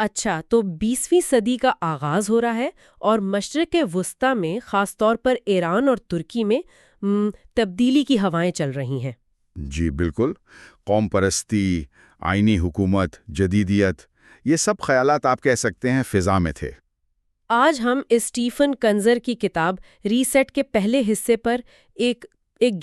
اچھا، تو 20ویں صدی کا آغاز ہو رہا ہے اور مشرق وسطیٰ میں خاص طور پر ایران اور ترکی میں تبدیلی کی ہوائیں چل رہی ہیں۔ جی بالکل، قوم پرستی، آئینی حکومت، جدیدیت، یہ سب خیالات آپ کہہ سکتے ہیں فضا میں تھے۔ آج ہم اسٹیفن کنزر کی کتاب ری سیٹ کے پہلے حصے پر ایک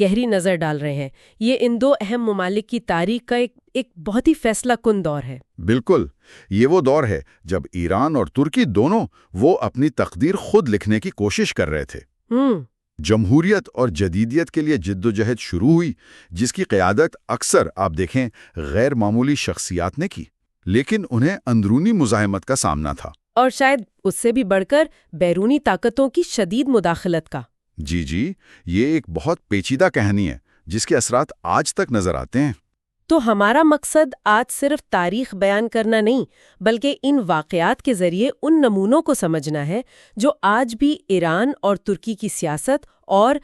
گہری نظر ڈال رہے ہیں۔ یہ ان دو اہم ممالک کی تاریخ کا ایک بہت ہی فیصلہ کن دور ہے۔ بالکل، یہ وہ دور ہے جب ایران اور ترکی دونوں وہ اپنی تقدیر خود لکھنے کی کوشش کر رہے تھے۔ جمہوریت اور جدیدیت کے لیے جد و جہد شروع ہوئی، جس کی قیادت اکثر آپ دیکھیں غیر معمولی شخصیات نے کی، لیکن انہیں اندرونی مزاحمت کا سامنا تھا۔ اور شاید اس سے بھی بڑھ کر بیرونی طاقتوں کی شدید مداخلت کا۔ جی، یہ ایک بہت پیچیدہ کہانی ہے جس کے اثرات آج تک نظر آتے ہیں۔ تو ہمارا مقصد آج صرف تاریخ بیان کرنا نہیں، بلکہ ان واقعات کے ذریعے ان نمونوں کو سمجھنا ہے جو آج بھی ایران اور ترکی کی سیاست اور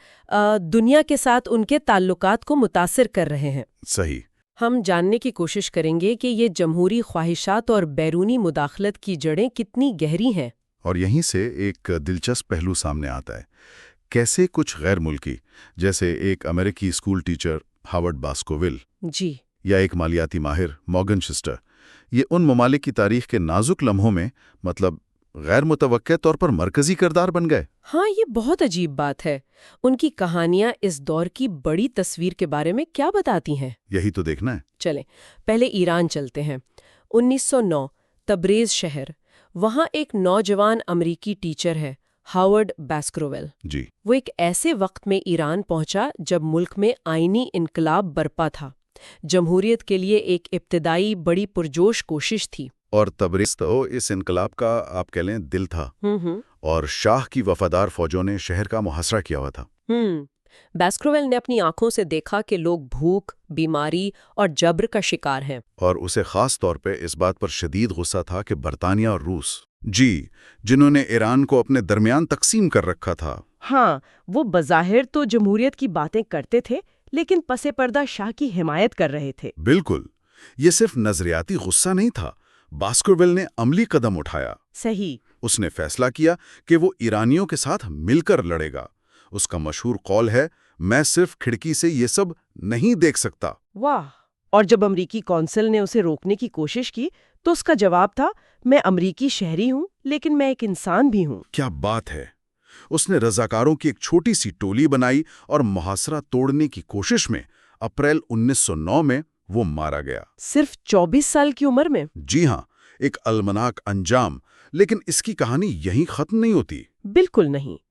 دنیا کے ساتھ ان کے تعلقات کو متاثر کر رہے ہیں۔ صحیح۔ ہم جاننے کی کوشش کریں گے کہ یہ جمہوری خواہشات اور بیرونی مداخلت کی جڑیں کتنی گہری ہیں۔ اور یہیں سے ایک دلچسپ پہلو سامنے آتا ہے، کیسے کچھ غیر ملکی جیسے ایک امریکی اسکول ٹیچر ہاورڈ باسکوول جی، یا ایک مالیاتی ماہر مورگن شسٹر، یہ ان ممالک کی تاریخ کے نازک لمحوں میں غیر متوقع طور پر مرکزی کردار بن گئے۔ ہاں، یہ بہت عجیب بات ہے۔ ان کی کہانیاں اس دور کی بڑی تصویر کے بارے میں کیا بتاتی ہیں؟ یہی تو دیکھنا ہے۔ چلیں پہلے ایران چلتے ہیں۔ 1909 تبریز شہر، وہاں ایک نوجوان امریکی ٹیچر ہے ہاورڈ باسکروول۔ جی، وہ ایک ایسے وقت میں ایران پہنچا جب ملک میں آئینی انقلاب برپا تھا۔ جمہوریت کے لیے ایک ابتدائی بڑی پرجوش کوشش تھی۔ اور تبریز تو اس انقلاب کا آپ کہہ لیں دل تھا، اور شاہ کی وفادار فوجوں نے شہر کا محاصرہ کیا ہوا تھا۔ باسکروول نے اپنی آنکھوں سے دیکھا کہ لوگ بھوک، بیماری اور جبر کا شکار ہیں۔ اور اسے خاص طور پہ اس بات پر شدید غصہ تھا کہ برطانیہ اور روس، جنہوں نے ایران کو اپنے درمیان تقسیم کر رکھا تھا۔ ہاں، وہ بظاہر تو جمہوریت کی باتیں کرتے تھے، لیکن پس پردہ شاہ کی حمایت کر رہے تھے۔ بالکل، یہ صرف نظریاتی غصہ نہیں تھا، باسکروول نے عملی قدم اٹھایا۔ صحیح۔ اس نے فیصلہ کیا کہ وہ ایرانیوں کے ساتھ مل کر لڑے گا۔ اس کا مشہور قول ہے، میں صرف کھڑکی سے یہ سب نہیں دیکھ سکتا۔ واہ! اور جب امریکی کونسل نے اسے روکنے کی کوشش کی تو اس کا جواب تھا، میں امریکی شہری ہوں لیکن میں ایک انسان بھی ہوں۔ کیا بات ہے! اس نے رضاکاروں کی ایک چھوٹی سی ٹولی بنائی اور محاصرہ توڑنے کی کوشش میں اپریل 1909 میں وہ مارا گیا۔ صرف 24 سال کی عمر میں؟ جی ہاں، ایک المناک انجام، لیکن اس کی کہانی یہیں ختم نہیں ہوتی۔ بالکل نہیں۔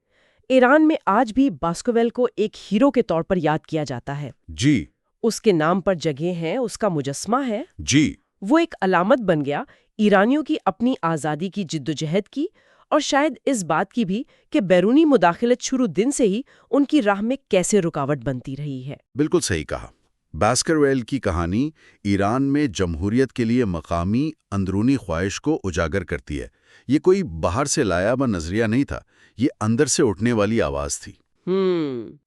ایران میں آج بھی باسکوول کو ایک ہیرو کے طور پر یاد کیا جاتا ہے۔ جی، اس کے نام پر جگہ ہیں، اس کا مجسمہ ہے۔ جی، وہ ایک علامت بن گیا ایرانیوں کی اپنی آزادی کی جدوجہد کی، اور شاید اس بات کی بھی کہ بیرونی مداخلت شروع دن سے ہی ان کی راہ میں کیسے رکاوٹ بنتی رہی ہے۔ بالکل صحیح کہا۔ باسکروول کی کہانی ایران میں جمہوریت کے لیے مقامی اندرونی خواہش کو اجاگر کرتی ہے۔ یہ کوئی باہر سے لایا ہوا نظریہ نہیں تھا، یہ اندر سے اٹھنے والی آواز تھی۔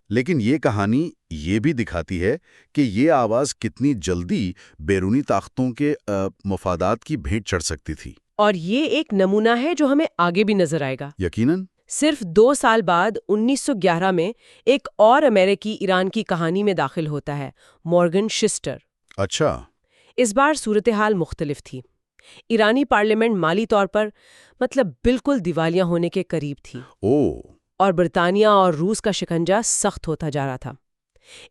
لیکن یہ کہانی یہ بھی دکھاتی ہے کہ یہ آواز کتنی جلدی بیرونی طاقتوں کے مفادات کی بھیٹ چڑھ سکتی تھی۔ اور یہ ایک نمونہ ہے جو ہمیں آگے بھی نظر آئے گا۔ یقیناً۔ صرف 2 سال بعد 1911 میں ایک اور امریکی ایران کی کہانی میں داخل ہوتا ہے، مورگن شسٹر۔ اچھا۔ اس بار صورتحال مختلف تھی۔ ایرانی پارلیمنٹ مالی طور پر بالکل دیوالیہ ہونے کے قریب تھی۔ اور برطانیہ اور روس کا شکنجہ سخت ہوتا جا رہا تھا۔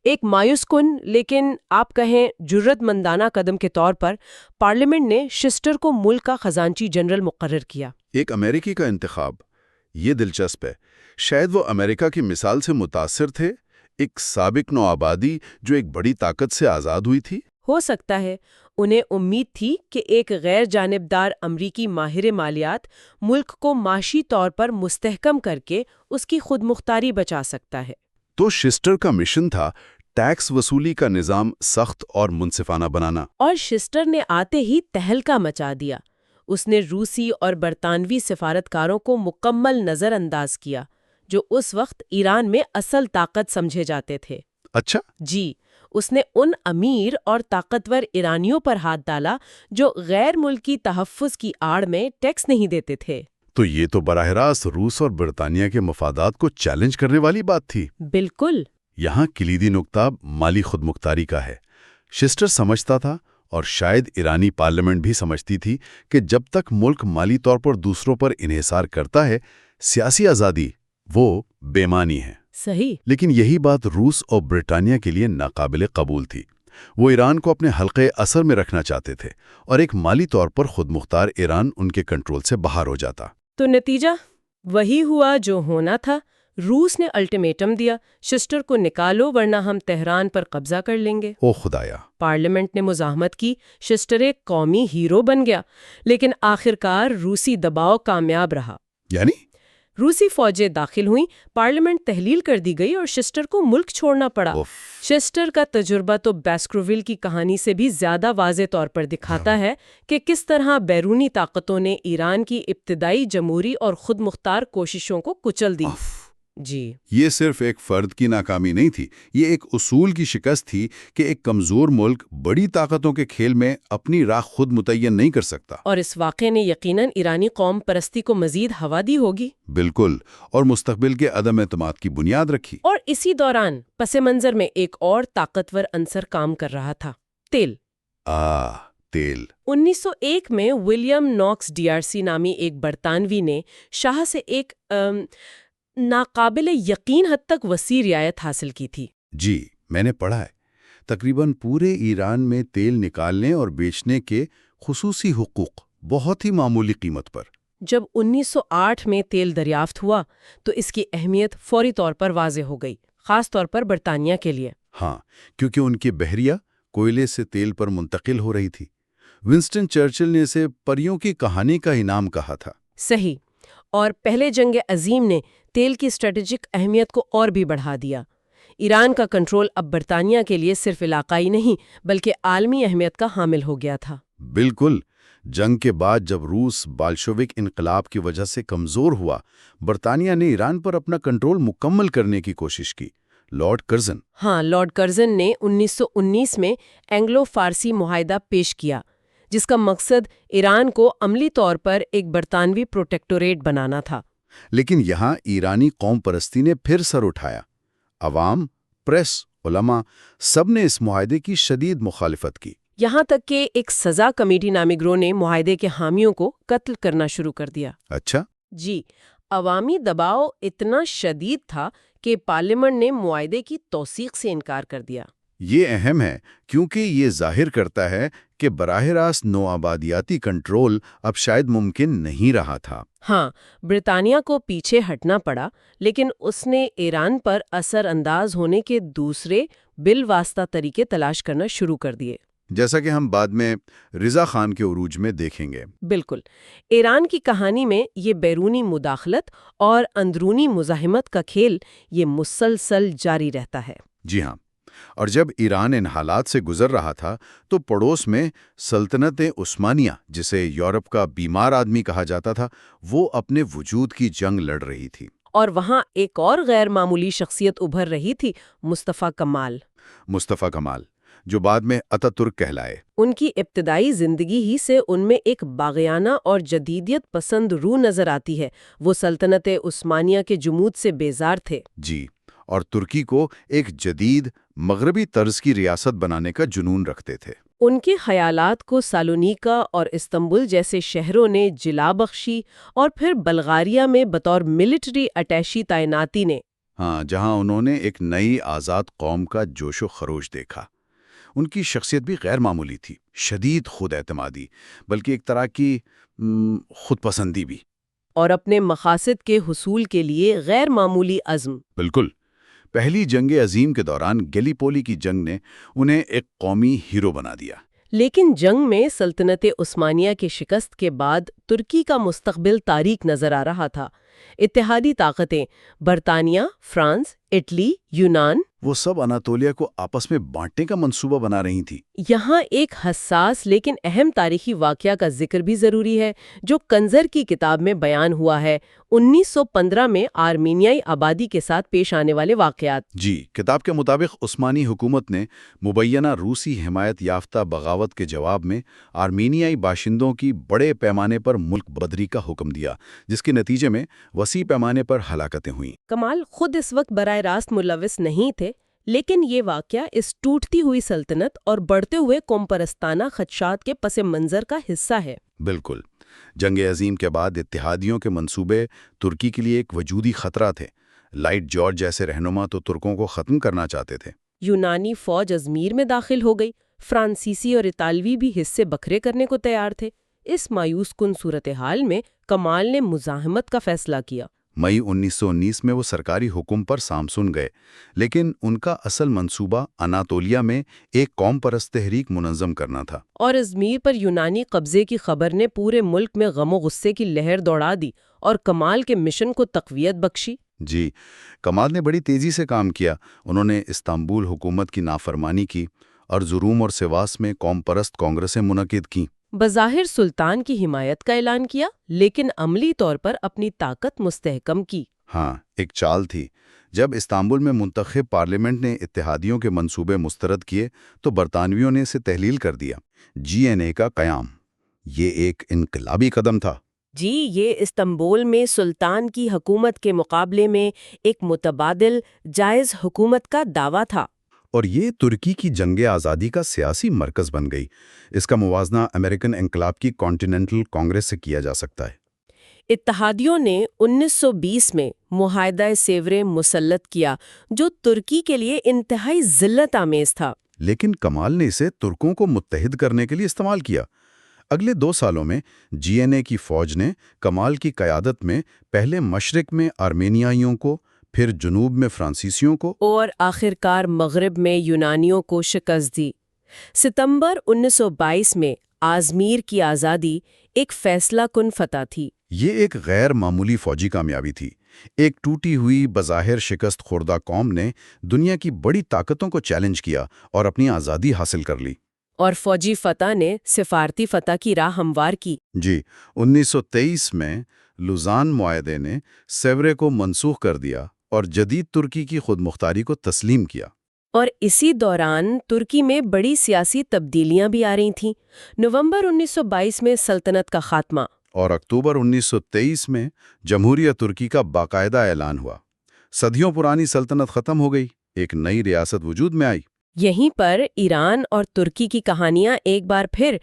ایک مایوس کن لیکن آپ کہیں جرت مندانہ قدم کے طور پر پارلیمنٹ نے شسٹر کو ملک کا خزانچی جنرل مقرر کیا۔ ایک امریکی کا انتخاب، یہ دلچسپ ہے۔ شاید وہ امریکہ کی مثال سے متاثر تھے، ایک سابق نوآبادی جو ایک بڑی طاقت سے آزاد ہوئی تھی۔ ہو سکتا ہے انہیں امید تھی کہ ایک غیر جانبدار امریکی ماہر مالیات ملک کو معاشی طور پر مستحکم کر کے اس کی خود مختاری بچا سکتا ہے۔ تو شسٹر کا مشن تھا ٹیکس وصولی کا نظام سخت اور منصفانہ بنانا۔ اور شسٹر نے آتے ہی تہلکہ مچا دیا۔ اس نے روسی اور برطانوی سفارتکاروں کو مکمل نظر انداز کیا، جو اس وقت ایران میں اصل طاقت سمجھے جاتے تھے۔ اچھا۔ جی، اس نے ان امیر اور طاقتور ایرانیوں پر ہاتھ ڈالا جو غیر ملکی تحفظ کی آڑ میں ٹیکس نہیں دیتے تھے۔ تو یہ تو براہ راست روس اور برطانیہ کے مفادات کو چیلنج کرنے والی بات تھی۔ بالکل۔ یہاں کلیدی نقطہ مالی خود مختاری کا ہے۔ شسٹر سمجھتا تھا، اور شاید ایرانی پارلیمنٹ بھی سمجھتی تھی، کہ جب تک ملک مالی طور پر دوسروں پر انحصار کرتا ہے، سیاسی آزادی وہ بے معنی ہے۔ صحیح۔ لیکن یہی بات روس اور برطانیہ کے لیے ناقابل قبول تھی۔ وہ ایران کو اپنے حلقے اثر میں رکھنا چاہتے تھے، اور ایک مالی طور پر خود مختار ایران ان کے کنٹرول سے باہر ہو جاتا۔ تو نتیجہ وہی ہوا جو ہونا تھا۔ روس نے الٹیمیٹم دیا، شسٹر کو نکالو ورنہ ہم تہران پر قبضہ کر لیں گے۔ او خدایا! پارلیمنٹ نے مزاحمت کی، شسٹر ایک قومی ہیرو بن گیا، لیکن آخرکار روسی دباؤ کامیاب رہا۔ یعنی روسی فوجیں داخل ہوئیں، پارلیمنٹ تحلیل کر دی گئی اور شسٹر کو ملک چھوڑنا پڑا۔ شسٹر کا تجربہ تو بیسکروویل کی کہانی سے بھی زیادہ واضح طور پر دکھاتا ہے کہ کس طرح بیرونی طاقتوں نے ایران کی ابتدائی جمہوری اور خود مختار کوششوں کو کچل دی۔ جی، یہ صرف ایک فرد کی ناکامی نہیں تھی، یہ ایک اصول کی شکست تھی کہ ایک کمزور ملک بڑی طاقتوں کے کھیل میں اپنی راہ خود متعین نہیں کر سکتا۔ اور اس واقعے نے یقیناً ایرانی قوم پرستی کو مزید ہوا دی ہوگی۔ بالکل، اور مستقبل کے عدم اعتماد کی بنیاد رکھی۔ اور اسی دوران پس منظر میں ایک اور طاقتور عنصر کام کر رہا تھا، تیل۔ تیل۔ 1901 میں ولیم نوکس ڈیارسی نامی ایک برطانوی نے شاہ سے ایک ناقابل یقین حد تک وسیع رعایت حاصل کی تھی۔ جی، میں نے پڑھا ہے۔ تقریباً پورے ایران میں تیل نکالنے اور بیچنے کے خصوصی حقوق، بہت ہی معمولی قیمت پر۔ جب 1908 میں تیل دریافت ہوا تو اس کی اہمیت فوری طور پر واضح ہو گئی، خاص طور پر برطانیہ کے لیے۔ ہاں، کیونکہ ان کی بحریہ کوئلے سے تیل پر منتقل ہو رہی تھی۔ ونسٹن چرچل نے اسے پریوں کی کہانی کا انعام کہا تھا۔ صحیح، اور پہلے جنگ عظیم نے تیل کی اسٹریٹجک اہمیت کو اور بھی بڑھا دیا۔ ایران کا کنٹرول اب برطانیہ کے لیے صرف علاقائی نہیں بلکہ عالمی اہمیت کا حامل ہو گیا تھا۔ بالکل۔ جنگ کے بعد جب روس بالشوک انقلاب کی وجہ سے کمزور ہوا، برطانیہ نے ایران پر اپنا کنٹرول مکمل کرنے کی کوشش کی۔ لارڈ کرزن لارڈ کرزن نے 1919 میں اینگلو فارسی معاہدہ پیش کیا، جس کا مقصد ایران کو عملی طور پر ایک برطانوی پروٹیکٹوریٹ بنانا تھا۔ لیکن یہاں ایرانی قوم پرستی نے پھر سر اٹھایا۔ عوام، پریس، علماء، سب نے اس معاہدے کی شدید مخالفت کی۔ یہاں تک کہ ایک سزا کمیٹی نامی گروہ نے معاہدے کے حامیوں کو قتل کرنا شروع کر دیا۔ اچھا؟ جی، عوامی دباؤ اتنا شدید تھا کہ پارلیمنٹ نے معاہدے کی توثیق سے انکار کر دیا۔ یہ اہم ہے کیونکہ یہ ظاہر کرتا ہے کہ براہ راست نوآبادیاتی کنٹرول اب شاید ممکن نہیں رہا تھا۔ برطانیہ کو پیچھے ہٹنا پڑا، لیکن اس نے ایران پر اثر انداز ہونے کے دوسرے بالواسطہ طریقے تلاش کرنا شروع کر دیے، جیسا کہ ہم بعد میں رضا خان کے عروج میں دیکھیں گے۔ بالکل۔ ایران کی کہانی میں یہ بیرونی مداخلت اور اندرونی مزاحمت کا کھیل یہ مسلسل جاری رہتا ہے۔ جی ہاں، اور جب ایران ان حالات سے گزر رہا تھا تو پڑوس میں سلطنت عثمانیہ، جسے یورپ کا بیمار آدمی کہا جاتا تھا، وہ اپنے وجود کی جنگ لڑ رہی تھی۔ اور وہاں ایک اور غیر معمولی شخصیت ابھر رہی تھی، مصطفیٰ کمال۔ مصطفیٰ کمال، جو بعد میں اتا ترک کہلائے۔ ان کی ابتدائی زندگی ہی سے ان میں ایک باغیانہ اور جدیدیت پسند روح نظر آتی ہے۔ وہ سلطنت عثمانیہ کے جمود سے بیزار تھے۔ جی، اور ترکی کو ایک جدید مغربی طرز کی ریاست بنانے کا جنون رکھتے تھے۔ ان کے خیالات کو سالونیکا اور استنبول جیسے شہروں نے جلا بخشی، اور پھر بلغاریہ میں بطور ملٹری اٹیشی تعیناتی نے، جہاں انہوں نے ایک نئی آزاد قوم کا جوش و خروش دیکھا۔ ان کی شخصیت بھی غیر معمولی تھی، شدید خود اعتمادی، بلکہ ایک طرح کی خود پسندی بھی، اور اپنے مقاصد کے حصول کے لیے غیر معمولی عزم۔ بالکل۔ پہلی جنگ عظیم کے دوران گیلی پولی کی جنگ نے انہیں ایک قومی ہیرو بنا دیا۔ لیکن جنگ میں سلطنت عثمانیہ کی شکست کے بعد ترکی کا مستقبل تاریک نظر آ رہا تھا۔ اتحادی طاقتیں برطانیہ، فرانس، اٹلی، یونان، وہ سب اناطولیہ کو آپس میں بانٹنے کا منصوبہ بنا رہی تھی۔ یہاں ایک حساس لیکن اہم تاریخی واقعہ کا ذکر بھی ضروری ہے جو کنزر کی کتاب میں بیان ہوا ہے، 1915 میں آرمینیائی آبادی کے ساتھ پیش آنے والے واقعات۔ جی، کتاب کے مطابق عثمانی حکومت نے مبینہ روسی حمایت یافتہ بغاوت کے جواب میں آرمینیائی باشندوں کی بڑے پیمانے پر ملک بدری کا حکم دیا، جس کے نتیجے میں وسیع پیمانے پر ہلاکتیں ہوئیں۔ کمال خود اس وقت براہ راست ملوث نہیں تھے، لیکن یہ واقعہ اس ٹوٹتی ہوئی سلطنت اور بڑھتے ہوئے قوم پرستانہ خدشات کے پس منظر کا حصہ ہے۔ بالکل۔ جنگ عظیم کے بعد اتحادیوں کے منصوبے ترکی کے لیے ایک وجودی خطرہ تھے۔ لائٹ جارج جیسے رہنما تو ترکوں کو ختم کرنا چاہتے تھے۔ یونانی فوج ازمیر میں داخل ہو گئی، فرانسیسی اور اطالوی بھی حصے بکھرے کرنے کو تیار تھے۔ اس مایوس کن صورتحال میں کمال نے مزاحمت کا فیصلہ کیا۔ مئی 1919 میں وہ سرکاری حکم پر سامسن گئے، لیکن ان کا اصل منصوبہ اناطولیہ میں ایک قوم پرست تحریک منظم کرنا تھا۔ اور ازمیر پر یونانی قبضے کی خبر نے پورے ملک میں غم و غصے کی لہر دوڑا دی اور کمال کے مشن کو تقویت بخشی۔ جی، کمال نے بڑی تیزی سے کام کیا۔ انہوں نے استنبول حکومت کی نافرمانی کی اور زروم اور سواس میں قوم پرست کانگریسیں منعقد کیں۔ بظاہر سلطان کی حمایت کا اعلان کیا، لیکن عملی طور پر اپنی طاقت مستحکم کی۔ ہاں، ایک چال تھی۔ جب استنبول میں منتخب پارلیمنٹ نے اتحادیوں کے منصوبے مسترد کیے تو برطانویوں نے اسے تحلیل کر دیا۔ GNA کا قیام، یہ ایک انقلابی قدم تھا۔ جی، یہ استنبول میں سلطان کی حکومت کے مقابلے میں ایک متبادل جائز حکومت کا دعویٰ تھا۔ اور یہ ترکی کی جنگ آزادی کا سیاسی مرکز بن گئی۔ اس کا موازنہ امریکن انقلاب کی کانٹیننٹل کانگریس سے کیا جا سکتا ہے۔ اتحادیوں نے 1920 میں معاہدہ سیورے مسلط کیا جو ترکی کے لیے انتہائی ذلت آمیز تھا۔ لیکن کمال نے اسے ترکوں کو متحد کرنے کے لیے استعمال کیا۔ اگلے 2 سالوں میں GNA کی فوج نے کمال کی قیادت میں پہلے مشرق میں آرمینیائیوں کو، پھر جنوب میں فرانسیسیوں کو اور آخرکار مغرب میں یونانیوں کو شکست دی۔ ستمبر 1922 میں ازمیر کی آزادی ایک فیصلہ کن فتح تھی۔ یہ ایک غیر معمولی فوجی کامیابی تھی۔ ایک ٹوٹی ہوئی بظاہر شکست خوردہ قوم نے دنیا کی بڑی طاقتوں کو چیلنج کیا اور اپنی آزادی حاصل کر لی۔ اور فوجی فتح نے سفارتی فتح کی راہ ہموار کی۔ جی، 1923 میں لوزان معاہدے نے سیورے کو منسوخ کر دیا اور جدید ترکی کی خود مختاری کو تسلیم کیا۔ اور اسی دوران ترکی میں بڑی سیاسی تبدیلیاں بھی آ رہی تھیں۔ نومبر 1922 میں سلطنت کا خاتمہ اور اکتوبر 1923 میں جمہوریہ ترکی کا باقاعدہ اعلان ہوا۔ صدیوں پرانی سلطنت ختم ہو گئی، ایک نئی ریاست وجود میں آئی۔ یہیں پر ایران اور ترکی کی کہانیاں ایک بار پھر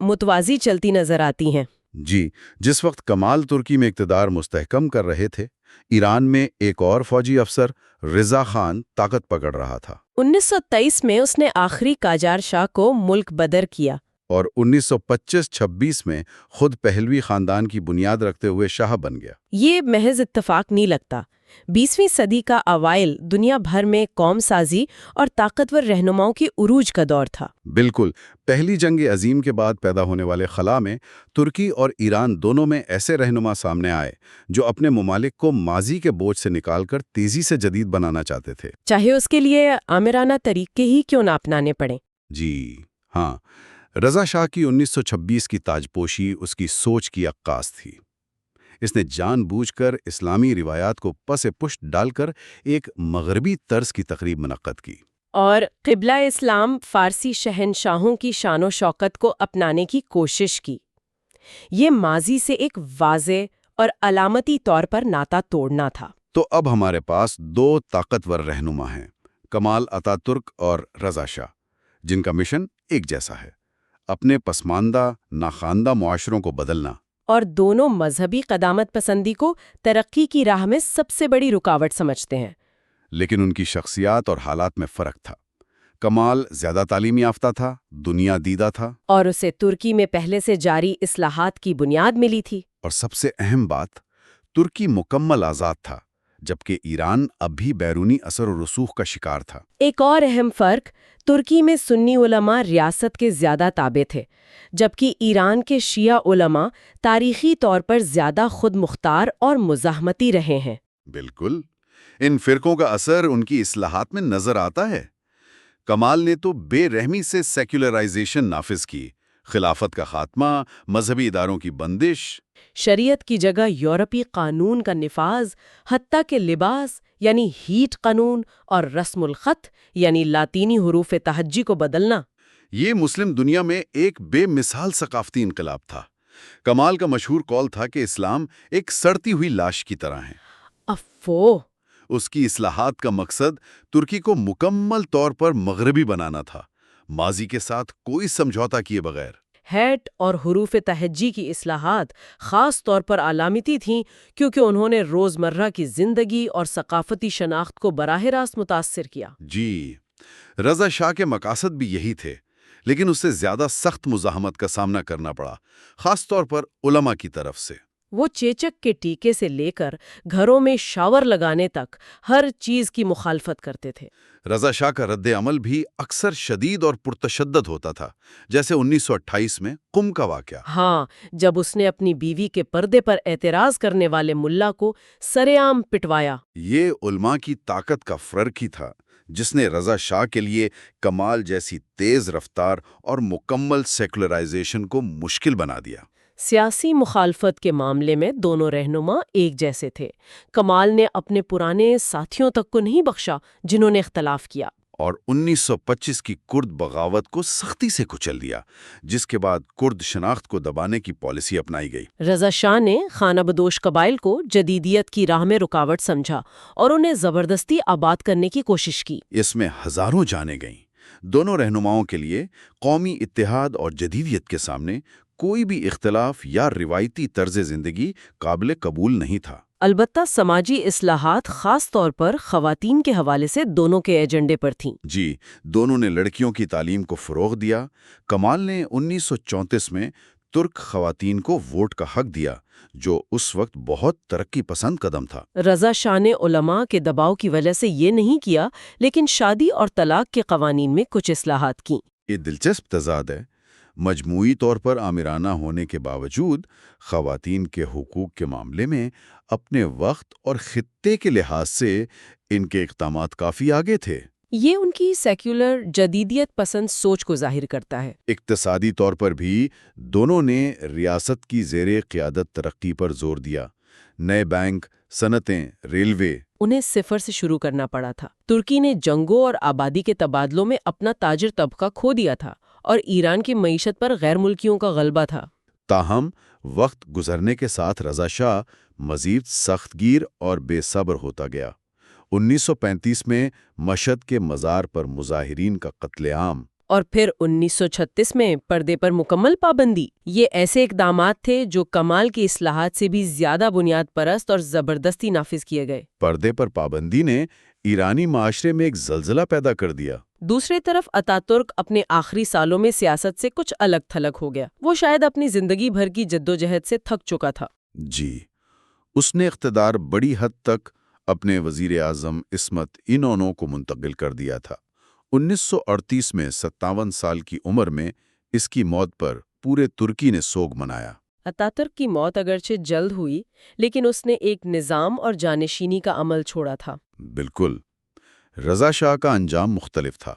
متوازی چلتی نظر آتی ہیں۔ جی، جس وقت کمال ترکی میں اقتدار مستحکم کر رہے تھے، ایران میں ایک اور فوجی افسر رضا خان طاقت پکڑ رہا تھا۔ 1923 میں اس نے آخری قاجار شاہ کو ملک بدر کیا۔ اور 1925-26 میں خود پہلوی خاندان کی بنیاد رکھتے ہوئے شاہ بن گیا۔ یہ محض اتفاق نہیں لگتا۔ 20ویں صدی کا اوائل دنیا بھر میں قوم سازی اور طاقتور رہنماؤں کی عروج کا دور تھا۔ بالکل، پہلی جنگ عظیم کے بعد پیدا ہونے والے خلا میں ترکی اور ایران دونوں میں ایسے رہنما سامنے آئے جو اپنے ممالک کو ماضی کے بوجھ سے نکال کر تیزی سے جدید بنانا چاہتے تھے، چاہے اس کے لیے آمرانہ طریقے ہی کیوں نہ اپنانے پڑیں۔ جی ہاں، رضا شاہ کی 1926 کی تاجپوشی اس کی سوچ کی عکاس تھی۔ اس نے جان بوجھ کر اسلامی روایات کو پس پشت ڈال کر ایک مغربی طرز کی تقریب منعقد کی اور قبلہ اسلام فارسی شہنشاہوں کی شان و شوکت کو اپنانے کی کوشش کی۔ یہ ماضی سے ایک واضح اور علامتی طور پر ناتا توڑنا تھا۔ تو اب ہمارے پاس 2 طاقتور رہنما ہیں، کمال اتا ترک اور رضا شاہ، جن کا مشن ایک جیسا ہے، اپنے پسماندہ ناخواندہ معاشروں کو بدلنا۔ اور دونوں مذہبی قدامت پسندی کو ترقی کی راہ میں سب سے بڑی رکاوٹ سمجھتے ہیں۔ لیکن ان کی شخصیات اور حالات میں فرق تھا۔ کمال زیادہ تعلیم یافتہ تھا، دنیا دیدہ تھا، اور اسے ترکی میں پہلے سے جاری اصلاحات کی بنیاد ملی تھی۔ اور سب سے اہم بات، ترکی مکمل آزاد تھا، جبکہ ایران اب بھی بیرونی اثر و رسوخ کا شکار تھا۔ ایک اور اہم فرق، ترکی میں سنی علماء ریاست کے زیادہ تابع تھے، جبکہ ایران کے شیعہ علماء تاریخی طور پر زیادہ خود مختار اور مزاحمتی رہے ہیں۔ بالکل، ان فرقوں کا اثر ان کی اصلاحات میں نظر آتا ہے۔ کمال نے تو بے رحمی سے سیکولرائزیشن نافذ کی، خلافت کا خاتمہ، مذہبی اداروں کی بندش، شریعت کی جگہ یورپی قانون کا نفاذ، حتیٰ کہ لباس یعنی ہیٹ قانون اور رسم الخط یعنی لاطینی حروف تہجی کو بدلنا۔ یہ مسلم دنیا میں ایک بے مثال ثقافتی انقلاب تھا۔ کمال کا مشہور قول تھا کہ اسلام ایک سڑتی ہوئی لاش کی طرح ہے۔ افو! اس کی اصلاحات کا مقصد ترکی کو مکمل طور پر مغربی بنانا تھا، ماضی کے ساتھ کوئی سمجھوتا کیے بغیر۔ ہیٹ اور حروف تہجی کی اصلاحات خاص طور پر علامتی تھیں کیونکہ انہوں نے روزمرہ کی زندگی اور ثقافتی شناخت کو براہ راست متاثر کیا۔ جی، رضا شاہ کے مقاصد بھی یہی تھے، لیکن اس سے زیادہ سخت مزاحمت کا سامنا کرنا پڑا، خاص طور پر علماء کی طرف سے۔ وہ چیچک کے ٹیکے سے لے کر گھروں میں شاور لگانے تک ہر چیز کی مخالفت کرتے تھے۔ رضا شاہ کا رد عمل بھی اکثر شدید اور پرتشدد ہوتا تھا، جیسے 1928 میں قم کا واقعہ۔ ہاں، جب اس نے اپنی بیوی کے پردے پر اعتراض کرنے والے ملا کو سرے عام پٹوایا۔ یہ علماء کی طاقت کا فرق ہی تھا جس نے رضا شاہ کے لیے کمال جیسی تیز رفتار اور مکمل سیکولرائزیشن کو مشکل بنا دیا۔ سیاسی مخالفت کے معاملے میں دونوں رہنما ایک جیسے تھے۔ کمال نے اپنے پرانے ساتھیوں تک کو نہیں بخشا جنہوں نے اختلاف کیا، اور 1925 کی کرد بغاوت کو سختی سے کچل دیا، جس کے بعد کرد شناخت کو دبانے کی پالیسی اپنائی گئی۔ رضا شاہ نے خانہ بدوش قبائل کو جدیدیت کی راہ میں رکاوٹ سمجھا اور انہیں زبردستی آباد کرنے کی کوشش کی۔ اس میں ہزاروں جانیں گئیں۔ دونوں رہنماؤں کے لیے قومی اتحاد اور جدیدیت کے سامنے کوئی بھی اختلاف یا روایتی طرز زندگی قابل قبول نہیں تھا۔ البتہ سماجی اصلاحات خاص طور پر خواتین کے حوالے سے دونوں کے ایجنڈے پر تھیں۔ جی، دونوں نے لڑکیوں کی تعلیم کو فروغ دیا۔ کمال نے 1934 میں ترک خواتین کو ووٹ کا حق دیا، جو اس وقت بہت ترقی پسند قدم تھا۔ رضا شاہ نے علماء کے دباؤ کی وجہ سے یہ نہیں کیا، لیکن شادی اور طلاق کے قوانین میں کچھ اصلاحات کیں۔ یہ دلچسپ تضاد ہے۔ مجموعی طور پر آمرانہ ہونے کے باوجود خواتین کے حقوق کے معاملے میں اپنے وقت اور خطے کے لحاظ سے ان کے اقدامات کافی آگے تھے۔ یہ ان کی سیکولر جدیدیت پسند سوچ کو ظاہر کرتا ہے۔ اقتصادی طور پر بھی دونوں نے ریاست کی زیر قیادت ترقی پر زور دیا۔ نئے بینک، صنعتیں، ریلوے، انہیں صفر سے شروع کرنا پڑا تھا۔ ترکی نے جنگوں اور آبادی کے تبادلوں میں اپنا تاجر طبقہ کھو دیا تھا اور ایران کی معیشت پر غیر ملکیوں کا غلبہ تھا۔ تاہم وقت گزرنے کے ساتھ رضا شاہ مزید سخت گیر اور بے صبر ہوتا گیا۔ 1935 میں مشہد کے مزار پر مظاہرین کا قتل عام، اور پھر 1936 میں پردے پر مکمل پابندی۔ یہ ایسے اقدامات تھے جو کمال کی اصلاحات سے بھی زیادہ بنیاد پرست اور زبردستی نافذ کیے گئے۔ پردے پر پابندی نے ایرانی معاشرے میں ایک زلزلہ پیدا کر دیا۔ دوسری طرف اتاترک اپنے آخری سالوں میں سیاست سے کچھ الگ تھلگ ہو گیا۔ وہ شاید اپنی زندگی بھر کی جدوجہد سے تھک چکا تھا۔ جی، اس نے اقتدار بڑی حد تک اپنے وزیر اعظم عصمت انونو کو منتقل کر دیا تھا۔ 1938 میں 57 سال کی عمر میں اس کی موت پر پورے ترکی نے سوگ منایا۔ اتاترک کی موت اگرچہ جلد ہوئی، لیکن اس نے ایک نظام اور جانشینی کا عمل چھوڑا تھا۔ بالکل، رضا شاہ کا انجام مختلف تھا۔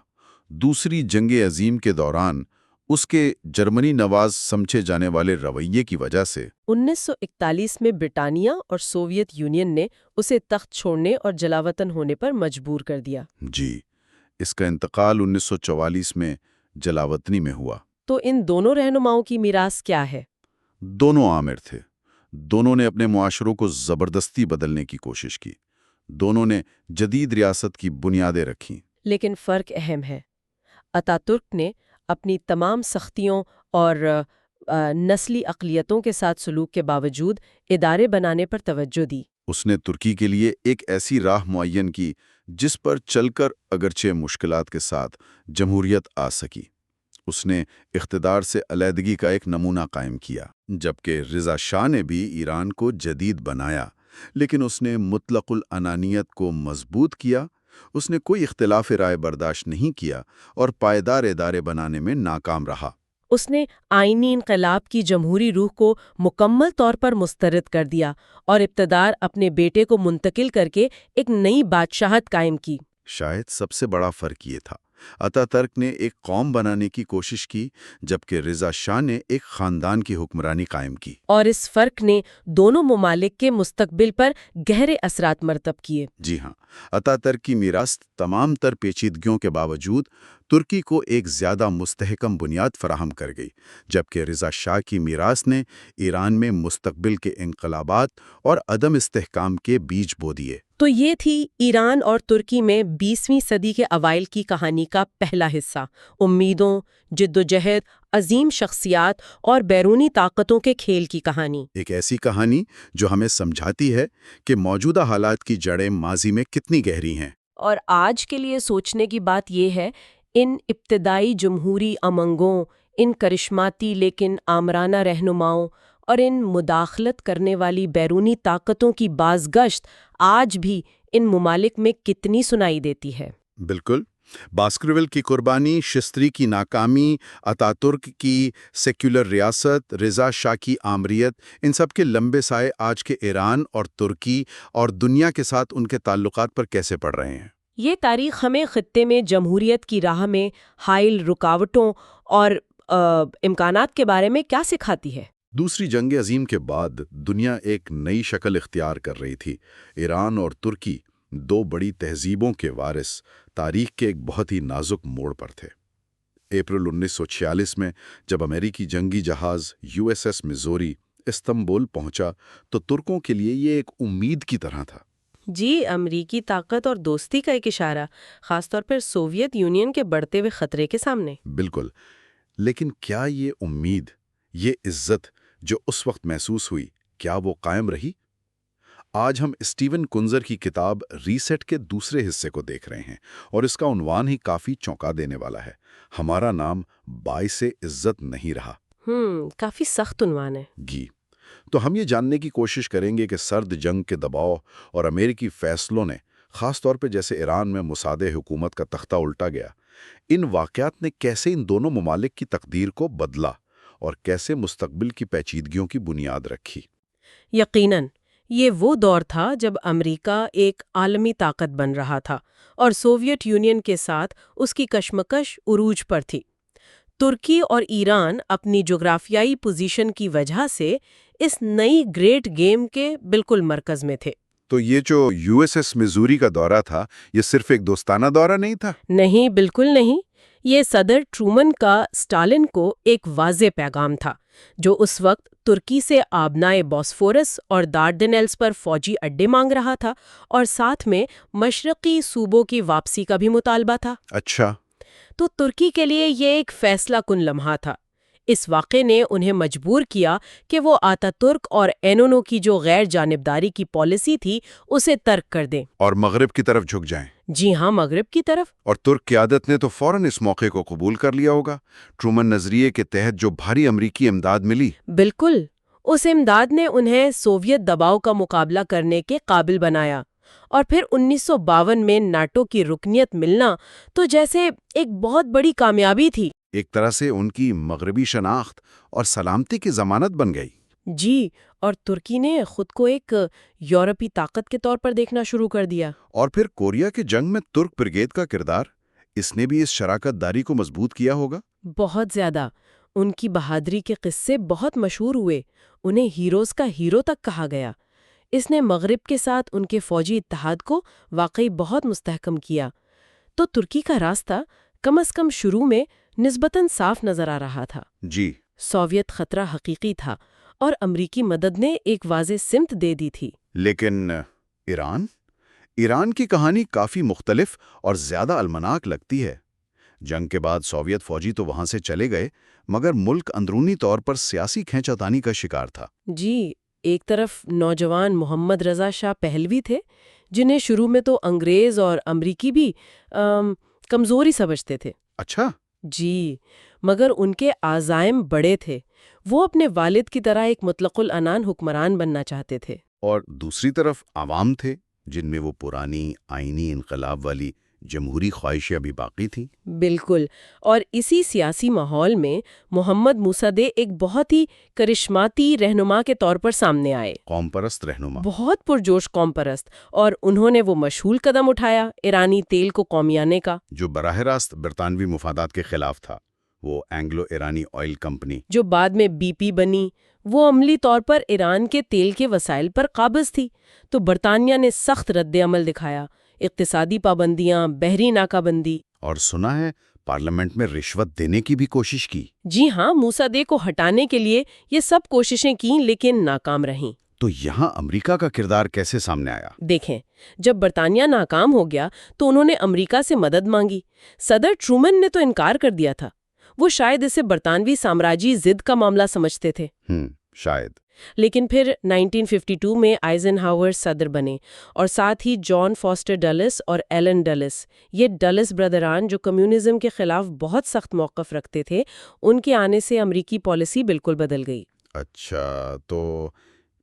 دوسری جنگ عظیم کے دوران اس کے جرمنی نواز سمجھے جانے والے رویے کی وجہ سے 1941 میں برطانیہ اور سوویت یونین نے اسے تخت چھوڑنے اور جلاوطن ہونے پر مجبور کر دیا۔ جی، اس کا انتقال 1944 میں جلاوطنی میں ہوا۔ تو ان دونوں رہنماؤں کی میراث کیا ہے؟ دونوں عامر تھے۔ دونوں نے اپنے معاشروں کو زبردستی بدلنے کی کوشش کی۔ دونوں نے جدید ریاست کی بنیادیں رکھیں۔ لیکن فرق اہم ہے۔ اتاترک نے اپنی تمام سختیوں اور نسلی اقلیتوں کے ساتھ سلوک کے باوجود ادارے بنانے پر توجہ دی۔ اس نے ترکی کے لیے ایک ایسی راہ معین کی جس پر چل کر اگرچہ مشکلات کے ساتھ جمہوریت آ سکی۔ اس نے اقتدار سے علیحدگی کا ایک نمونہ قائم کیا، جبکہ رضا شاہ نے بھی ایران کو جدید بنایا، لیکن اس نے مطلق العنانیت کو مضبوط کیا، اس نے کوئی اختلاف رائے برداشت نہیں کیا اور پائیدار ادارے بنانے میں ناکام رہا۔ اس نے آئینی انقلاب کی جمہوری روح کو مکمل طور پر مسترد کر دیا اور اقتدار اپنے بیٹے کو منتقل کر کے ایک نئی بادشاہت قائم کی۔ شاید سب سے بڑا فرق یہ تھا، اتا ترک نے ایک قوم بنانے کی کوشش کی جبکہ رضا شاہ نے ایک خاندان کی حکمرانی قائم کی۔ اور اس فرق نے دونوں ممالک کے مستقبل پر گہرے اثرات مرتب کیے۔ جی ہاں، اتا ترک کی میراث تمام تر پیچیدگیوں کے باوجود ترکی کو ایک زیادہ مستحکم بنیاد فراہم کر گئی، جبکہ رضا شاہ کی میراث نے ایران میں مستقبل کے انقلابات اور عدم استحکام کے بیج بو دیے۔ تو یہ تھی ایران اور ترکی میں 20ویں صدی کے اوائل کی کہانی کا پہلا حصہ، امیدوں، جد و جہد، عظیم شخصیات اور بیرونی طاقتوں کے کھیل کی کہانی۔ ایک ایسی کہانی جو ہمیں سمجھاتی ہے کہ موجودہ حالات کی جڑیں ماضی میں کتنی گہری ہیں۔ اور آج کے لیے سوچنے کی بات یہ ہے، ان ابتدائی جمہوری امنگوں، ان کرشماتی لیکن آمرانہ رہنماؤں اور ان مداخلت کرنے والی بیرونی طاقتوں کی بازگشت آج بھی ان ممالک میں کتنی سنائی دیتی ہے۔ بالکل، باسکرویل کی قربانی، شستری کی ناکامی، اتا ترک کی سیکولر ریاست، رضا شاہ کی آمریت، ان سب کے لمبے سائے آج کے ایران اور ترکی اور دنیا کے ساتھ ان کے تعلقات پر کیسے پڑ رہے ہیں۔ یہ تاریخ ہمیں خطے میں جمہوریت کی راہ میں حائل رکاوٹوں اور امکانات کے بارے میں کیا سکھاتی ہے؟ دوسری جنگ عظیم کے بعد دنیا ایک نئی شکل اختیار کر رہی تھی۔ ایران اور ترکی، دو بڑی تہذیبوں کے وارث، تاریخ کے ایک بہت ہی نازک موڑ پر تھے۔ اپریل 1946 میں جب امریکی جنگی جہاز USS میزوری استنبول پہنچا تو ترکوں کے لیے یہ ایک امید کی طرح تھا۔ جی، امریکی طاقت اور دوستی کا ایک اشارہ، خاص طور پر سوویت یونین کے بڑھتے ہوئے خطرے کے سامنے۔ بالکل، لیکن کیا یہ امید، یہ عزت جو اس وقت محسوس ہوئی، کیا وہ قائم رہی؟ آج ہم اسٹیون کنزر کی کتاب ریسیٹ کے دوسرے حصے کو دیکھ رہے ہیں اور اس کا عنوان ہی کافی چونکا دینے والا ہے، ہمارا نام باعث عزت نہیں رہا۔ کافی سخت عنوان ہے۔ جی، تو ہم یہ جاننے کی کوشش کریں گے کہ سرد جنگ کے دباؤ اور امریکی فیصلوں نے، خاص طور پہ جیسے ایران میں مصاد حکومت کا تختہ الٹا گیا، ان واقعات نے کیسے ان دونوں ممالک کی تقدیر کو بدلا اور کیسے مستقبل کی پیچیدگیوں کی بنیاد رکھی۔ یقیناً یہ وہ دور تھا جب امریکہ ایک عالمی طاقت بن رہا تھا اور سوویت یونین کے ساتھ اس کی کشمکش عروج پر تھی۔ ترکی اور ایران اپنی جغرافیائی پوزیشن کی وجہ سے اس نئی گریٹ گیم کے بالکل مرکز میں تھے۔ تو یہ جو USS میزوری کا دورہ تھا، یہ صرف ایک دوستانہ دورہ نہیں تھا؟ نہیں، بالکل نہیں۔ یہ صدر ٹرومن کا اسٹالن کو ایک واضح پیغام تھا، جو اس وقت ترکی سے آبنائے بوسفورس اور دارڈنیلز پر فوجی اڈے مانگ رہا تھا اور ساتھ میں مشرقی صوبوں کی واپسی کا بھی مطالبہ تھا۔ اچھا، تو ترکی کے لیے یہ ایک فیصلہ کن لمحہ تھا۔ اس واقعے نے انہیں مجبور کیا کہ وہ آتا ترک اور اینونو کی جو غیر جانبداری کی پالیسی تھی اسے ترک کر دیں اور مغرب کی طرف جھک جائیں۔ جی ہاں، مغرب کی طرف۔ اور ترک قیادت نے تو فوراً اس موقع کو قبول کر لیا ہوگا۔ ٹرومن نظریے کے تحت جو بھاری امریکی امداد ملی، بالکل، اس امداد نے انہیں سوویت دباؤ کا مقابلہ کرنے کے قابل بنایا، اور پھر 1952 میں ناٹو کی رکنیت ملنا تو جیسے ایک بہت بڑی کامیابی تھی۔ ایک طرح سے ان کی مغربی شناخت اور سلامتی کی ضمانت بن گئی۔ جی، اور ترکی نے خود کو ایک یورپی طاقت کے طور پر دیکھنا شروع کر دیا۔ اور پھر کوریا کے جنگ میں ترک بریگیڈ کا کردار، اس نے بھی اس شراکت داری کو مضبوط کیا ہوگا۔ بہت زیادہ۔ ان کی بہادری کے قصے بہت مشہور ہوئے، انہیں ہیروز کا ہیرو تک کہا گیا۔ اس نے مغرب کے ساتھ ان کے فوجی اتحاد کو واقعی بہت مستحکم کیا۔ تو ترکی کا راستہ کم از کم شروع میں نسبتاً صاف نظر آ رہا تھا۔ جی، سوویت خطرہ حقیقی تھا اور امریکی مدد نے ایک واضح سمت دے دی تھی۔ لیکن ایران کی کہانی کافی مختلف اور زیادہ المناک لگتی ہے۔ جنگ کے بعد سوویت فوجی تو وہاں سے چلے گئے، مگر ملک اندرونی طور پر سیاسی کھینچتانی کا شکار تھا۔ جی، ایک طرف نوجوان محمد رضا شاہ پہلوی تھے، جنہیں شروع میں تو انگریز اور امریکی بھی کمزوری سمجھتے تھے۔ اچھا، جی، مگر ان کے عزائم بڑے تھے۔ وہ اپنے والد کی طرح ایک مطلق العنان حکمران بننا چاہتے تھے۔ اور دوسری طرف عوام تھے جن میں وہ پرانی آئینی انقلاب والی جمہوری خواہشیں ابھی باقی تھیں۔ بالکل، اور اسی سیاسی ماحول میں محمد موسیٰ ایک بہت ہی کرشماتی رہنما کے طور پر سامنے آئے۔ قوم پرست رہنما، بہت پرجوش قوم پرست، اور انہوں نے وہ مشہور قدم اٹھایا ایرانی تیل کو قومیانے کا، جو براہ راست برطانوی مفادات کے خلاف تھا، وہ اینگلو ایرانی آئل کمپنی، جو بعد میں BP بنی۔ وہ عملی طور پر ایران کے تیل کے وسائل پر قابض تھی، تو برطانیہ نے سخت رد عمل دکھایا، اقتصادی پابندیاں، بحری ناکہ بندی، اور سنا ہے پارلیمنٹ میں رشوت دینے کی بھی کوشش کی۔ جی ہاں، موسیٰ کو ہٹانے کے لیے یہ سب کوششیں کیں لیکن ناکام رہیں۔ تو یہاں امریکہ کا کردار کیسے سامنے آیا؟ دیکھیں، جب برطانیہ ناکام ہو گیا تو انہوں نے امریکہ سے مدد مانگی۔ صدر ٹرومن نے تو انکار کر دیا تھا، وہ شاید اسے برطانوی سامراجی ضد کا معاملہ سمجھتے تھے۔ شاید۔ لیکن پھر 1952 میں آئزن ہاور صدر بنے، اور ساتھ ہی جان فاسٹر ڈلس اور ایلن ڈلس، یہ ڈلس برادران جو کمیونزم کے خلاف بہت سخت موقف رکھتے تھے، ان کے آنے سے امریکی پالیسی بالکل بدل گئی۔ اچھا، تو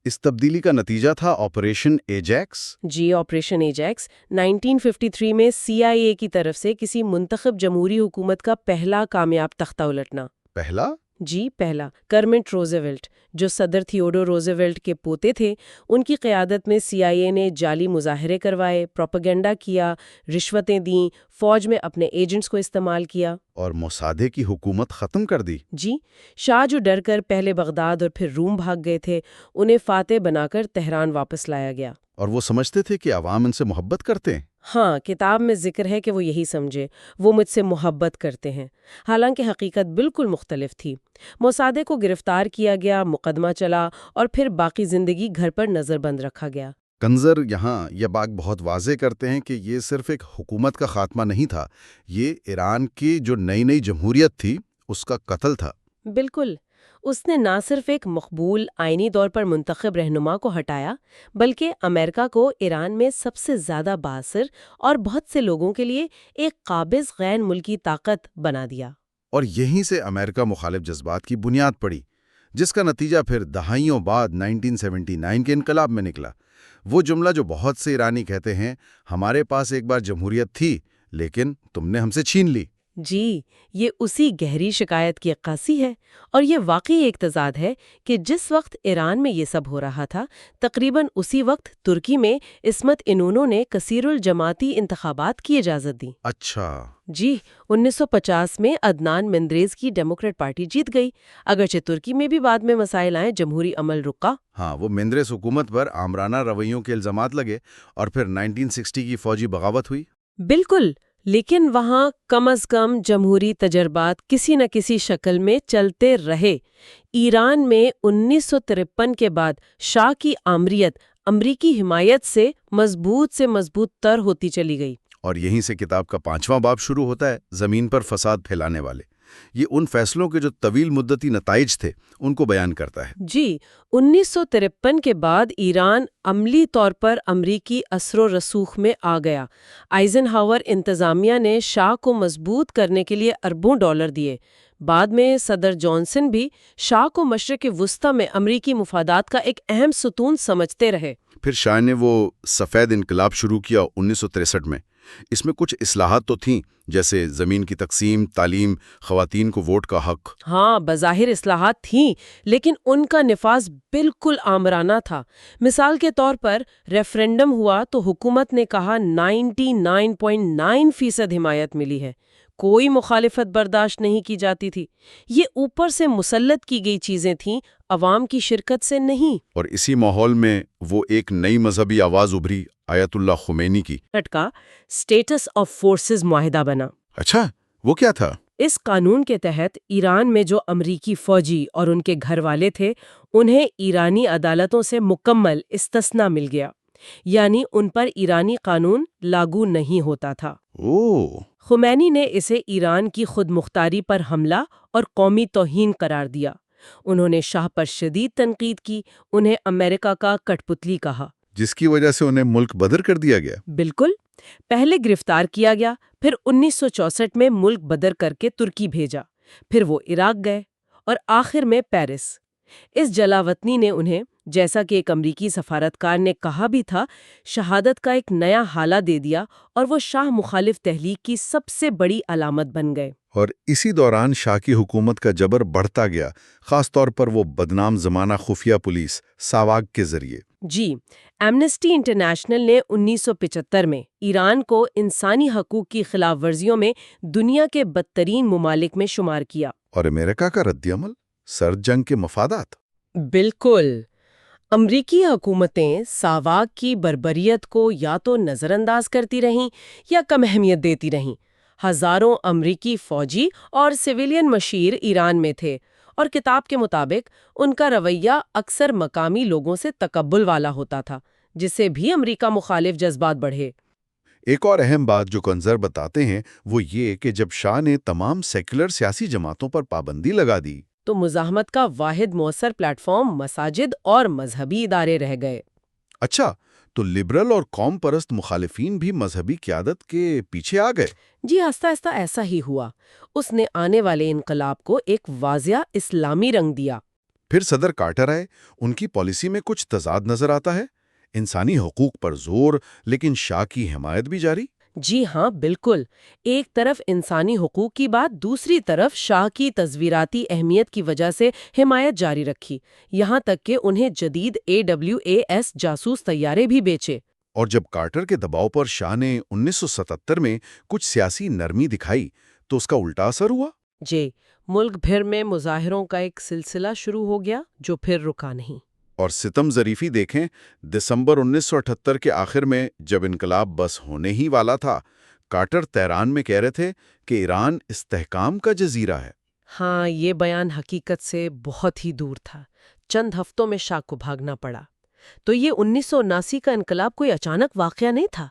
اس تبدیلی کا نتیجہ تھا آپریشن ایجیکس؟ جی، آپریشن ایجیکس 1953 میں CIA کی طرف سے کسی منتخب جمہوری حکومت کا پہلا کامیاب تختہ الٹنا۔ پہلا؟ جی، پہلا۔ کرمنٹ روزویلٹ، جو صدر تھیوڈور روزویلٹ کے پوتے تھے، ان کی قیادت میں CIA نے جعلی مظاہرے کروائے، پروپیگنڈا کیا، رشوتیں دیں، فوج میں اپنے ایجنٹس کو استعمال کیا، اور موساد کی حکومت ختم کر دی۔ جی، شاہ جو ڈر کر پہلے بغداد اور پھر روم بھاگ گئے تھے، انہیں فاتح بنا کر تہران واپس لایا گیا۔ اور وہ سمجھتے تھے کہ عوام ان سے محبت کرتے ہیں۔ ہاں، کتاب میں ذکر ہے کہ وہ یہی سمجھے، وہ مجھ سے محبت کرتے ہیں، حالانکہ حقیقت بالکل مختلف تھی۔ موساد کو گرفتار کیا گیا، مقدمہ چلا، اور پھر باقی زندگی گھر پر نظر بند رکھا گیا۔ کنزر یہاں یہ بات بہت واضح کرتے ہیں کہ یہ صرف ایک حکومت کا خاتمہ نہیں تھا، یہ ایران کی جو نئی جمہوریت تھی اس کا قتل تھا۔ بالکل، اس نے نہ صرف ایک مقبول آئینی طور پر منتخب رہنما کو ہٹایا، بلکہ امریکہ کو ایران میں سب سے زیادہ بااثر اور بہت سے لوگوں کے لیے ایک قابض غیر ملکی طاقت بنا دیا۔ اور یہیں سے امریکہ مخالف جذبات کی بنیاد پڑی، جس کا نتیجہ پھر دہائیوں بعد 1979 کے انقلاب میں نکلا۔ وہ جملہ جو بہت سے ایرانی کہتے ہیں، ہمارے پاس ایک بار جمہوریت تھی لیکن تم نے ہم سے چھین لی۔ جی، یہ اسی گہری شکایت کی عکاسی ہے، اور یہ واقعی ایک تضاد ہے کہ جس وقت ایران میں یہ سب ہو رہا تھا، تقریباً اسی وقت ترکی میں عصمت انونو نے کثیر الجماعتی انتخابات کی اجازت دی۔ اچھا۔ جی، 1950 میں عدنان مندریز کی ڈیموکریٹ پارٹی جیت گئی، اگرچہ ترکی میں بھی بعد میں مسائل آئے، جمہوری عمل رکا۔ ہاں، وہ مندریز حکومت پر آمرانہ رویوں کے الزامات لگے اور پھر 1960 کی فوجی بغاوت ہوئی۔ بالکل، لیکن وہاں کم از کم جمہوری تجربات کسی نہ کسی شکل میں چلتے رہے۔ ایران میں 1953 کے بعد شاہ کی آمریت امریکی حمایت سے مضبوط تر ہوتی چلی گئی۔ اور یہیں سے کتاب کا 5واں باب شروع ہوتا ہے، زمین پر فساد پھیلانے والے۔ یہ ان فیصلوں کے جو طویل مدتی نتائج تھے ان کو بیان کرتا ہے۔ جی، 1953 کے بعد ایران عملی طور پر امریکی اثر و رسوخ میں آ گیا۔ آئزن ہاور انتظامیہ نے شاہ کو مضبوط کرنے کے لیے اربوں ڈالر دیے۔ بعد میں صدر جانسن بھی شاہ کو مشرق وسطی میں امریکی مفادات کا ایک اہم ستون سمجھتے رہے۔ پھر شاہ نے وہ سفید انقلاب شروع کیا 1963 میں۔ اس میں کچھ اصلاحات تو تھیں، جیسے زمین کی تقسیم، تعلیم، خواتین کو ووٹ کا حق۔ ہاں، بظاہر اصلاحات تھیں، لیکن ان کا نفاذ بالکل آمرانہ تھا۔ مثال کے طور پر ریفرنڈم ہوا تو حکومت نے کہا 99.9% حمایت ملی ہے، کوئی مخالفت برداشت نہیں کی جاتی تھی۔ یہ اوپر سے مسلط کی گئی چیزیں تھیں، عوام کی شرکت سے نہیں۔ اور اسی ماحول میں وہ ایک نئی مذہبی آواز ابھری، آیت اللہ خمینی کی۔ کا اسٹیٹس آف فورسز معاہدہ بنا۔ اچھا، وہ کیا تھا؟ اس قانون کے تحت ایران میں جو امریکی فوجی اور ان کے گھر والے تھے، انہیں ایرانی عدالتوں سے مکمل استثناء مل گیا، یعنی ان پر ایرانی قانون لاگو نہیں ہوتا تھا۔ خمینی نے اسے ایران کی خود مختاری پر حملہ اور قومی توہین قرار دیا۔ انہوں نے شاہ پر شدید تنقید کی، انہیں امریکہ کا کٹ پتلی کہا، جس کی وجہ سے انہیں ملک بدر کر دیا گیا۔ بالکل، پہلے گرفتار کیا گیا، پھر 1964 میں ملک بدر کر کے ترکی بھیجا، پھر وہ عراق گئے اور آخر میں پیرس۔ اس جلاوطنی نے انہیں، جیسا کہ ایک امریکی سفارتکار نے کہا بھی تھا، شہادت کا ایک نیا حالہ دے دیا اور وہ شاہ مخالف تحریک کی سب سے بڑی علامت بن گئے۔ اور اسی دوران شاہ کی حکومت کا جبر بڑھتا گیا، خاص طور پر وہ بدنام زمانہ خفیہ پولیس ساواگ کے ذریعے۔ جی، ایمنسٹی انٹرنیشنل نے 1975 میں ایران کو انسانی حقوق کی خلاف ورزیوں میں دنیا کے بدترین ممالک میں شمار کیا۔ اور امریکہ کا رد عمل؟ سرد جنگ کے مفادات؟ بالکل۔ امریکی حکومتیں ساواگ کی بربریت کو یا تو نظر انداز کرتی رہیں یا کم اہمیت دیتی رہیں۔ ہزاروں امریکی فوجی اور سویلین مشیر ایران میں تھے، اور کتاب کے مطابق ان کا رویہ اکثر مقامی لوگوں سے تقبل والا ہوتا تھا، جس سے بھی امریکہ مخالف جذبات بڑھے۔ ایک اور اہم بات جو کنزر بتاتے ہیں وہ یہ کہ جب شاہ نے تمام سیکولر سیاسی جماعتوں پر پابندی لگا دی تو مزاحمت کا واحد مؤثر پلیٹ فارم مساجد اور مذہبی ادارے رہ گئے۔ اچھا، تو لبرل اور قوم پرست مخالفین بھی مذہبی قیادت کے پیچھے آ گئے؟ جی، آہستہ آہستہ ایسا ہی ہوا۔ اس نے آنے والے انقلاب کو ایک واضح اسلامی رنگ دیا۔ پھر صدر کارٹر آئے، ان کی پالیسی میں کچھ تضاد نظر آتا ہے، انسانی حقوق پر زور لیکن شاہ کی حمایت بھی جاری۔ جی ہاں، بالکل۔ ایک طرف انسانی حقوق کی بات، دوسری طرف شاہ کی تصویراتی اہمیت کی وجہ سے حمایت جاری رکھی، یہاں تک کہ انہیں جدید AWACS جاسوس طیارے بھی بیچے۔ اور جب کارٹر کے دباؤ پر شاہ نے 1977 میں کچھ سیاسی نرمی دکھائی تو اس کا الٹا اثر ہوا۔ جی، ملک بھر میں مظاہروں کا ایک سلسلہ شروع ہو گیا جو پھر رکا نہیں۔ اور ستم ظریفی دیکھیں، دسمبر 1978 کے آخر میں جب انقلاب بس ہونے ہی والا تھا، کارٹر تہران میں کہہ رہے تھے کہ ایران استحکام کا جزیرہ ہے۔ ہاں، یہ بیان حقیقت سے بہت ہی دور تھا۔ چند ہفتوں میں شاہ کو بھاگنا پڑا۔ تو یہ 1979 کا انقلاب کوئی اچانک واقعہ نہیں تھا۔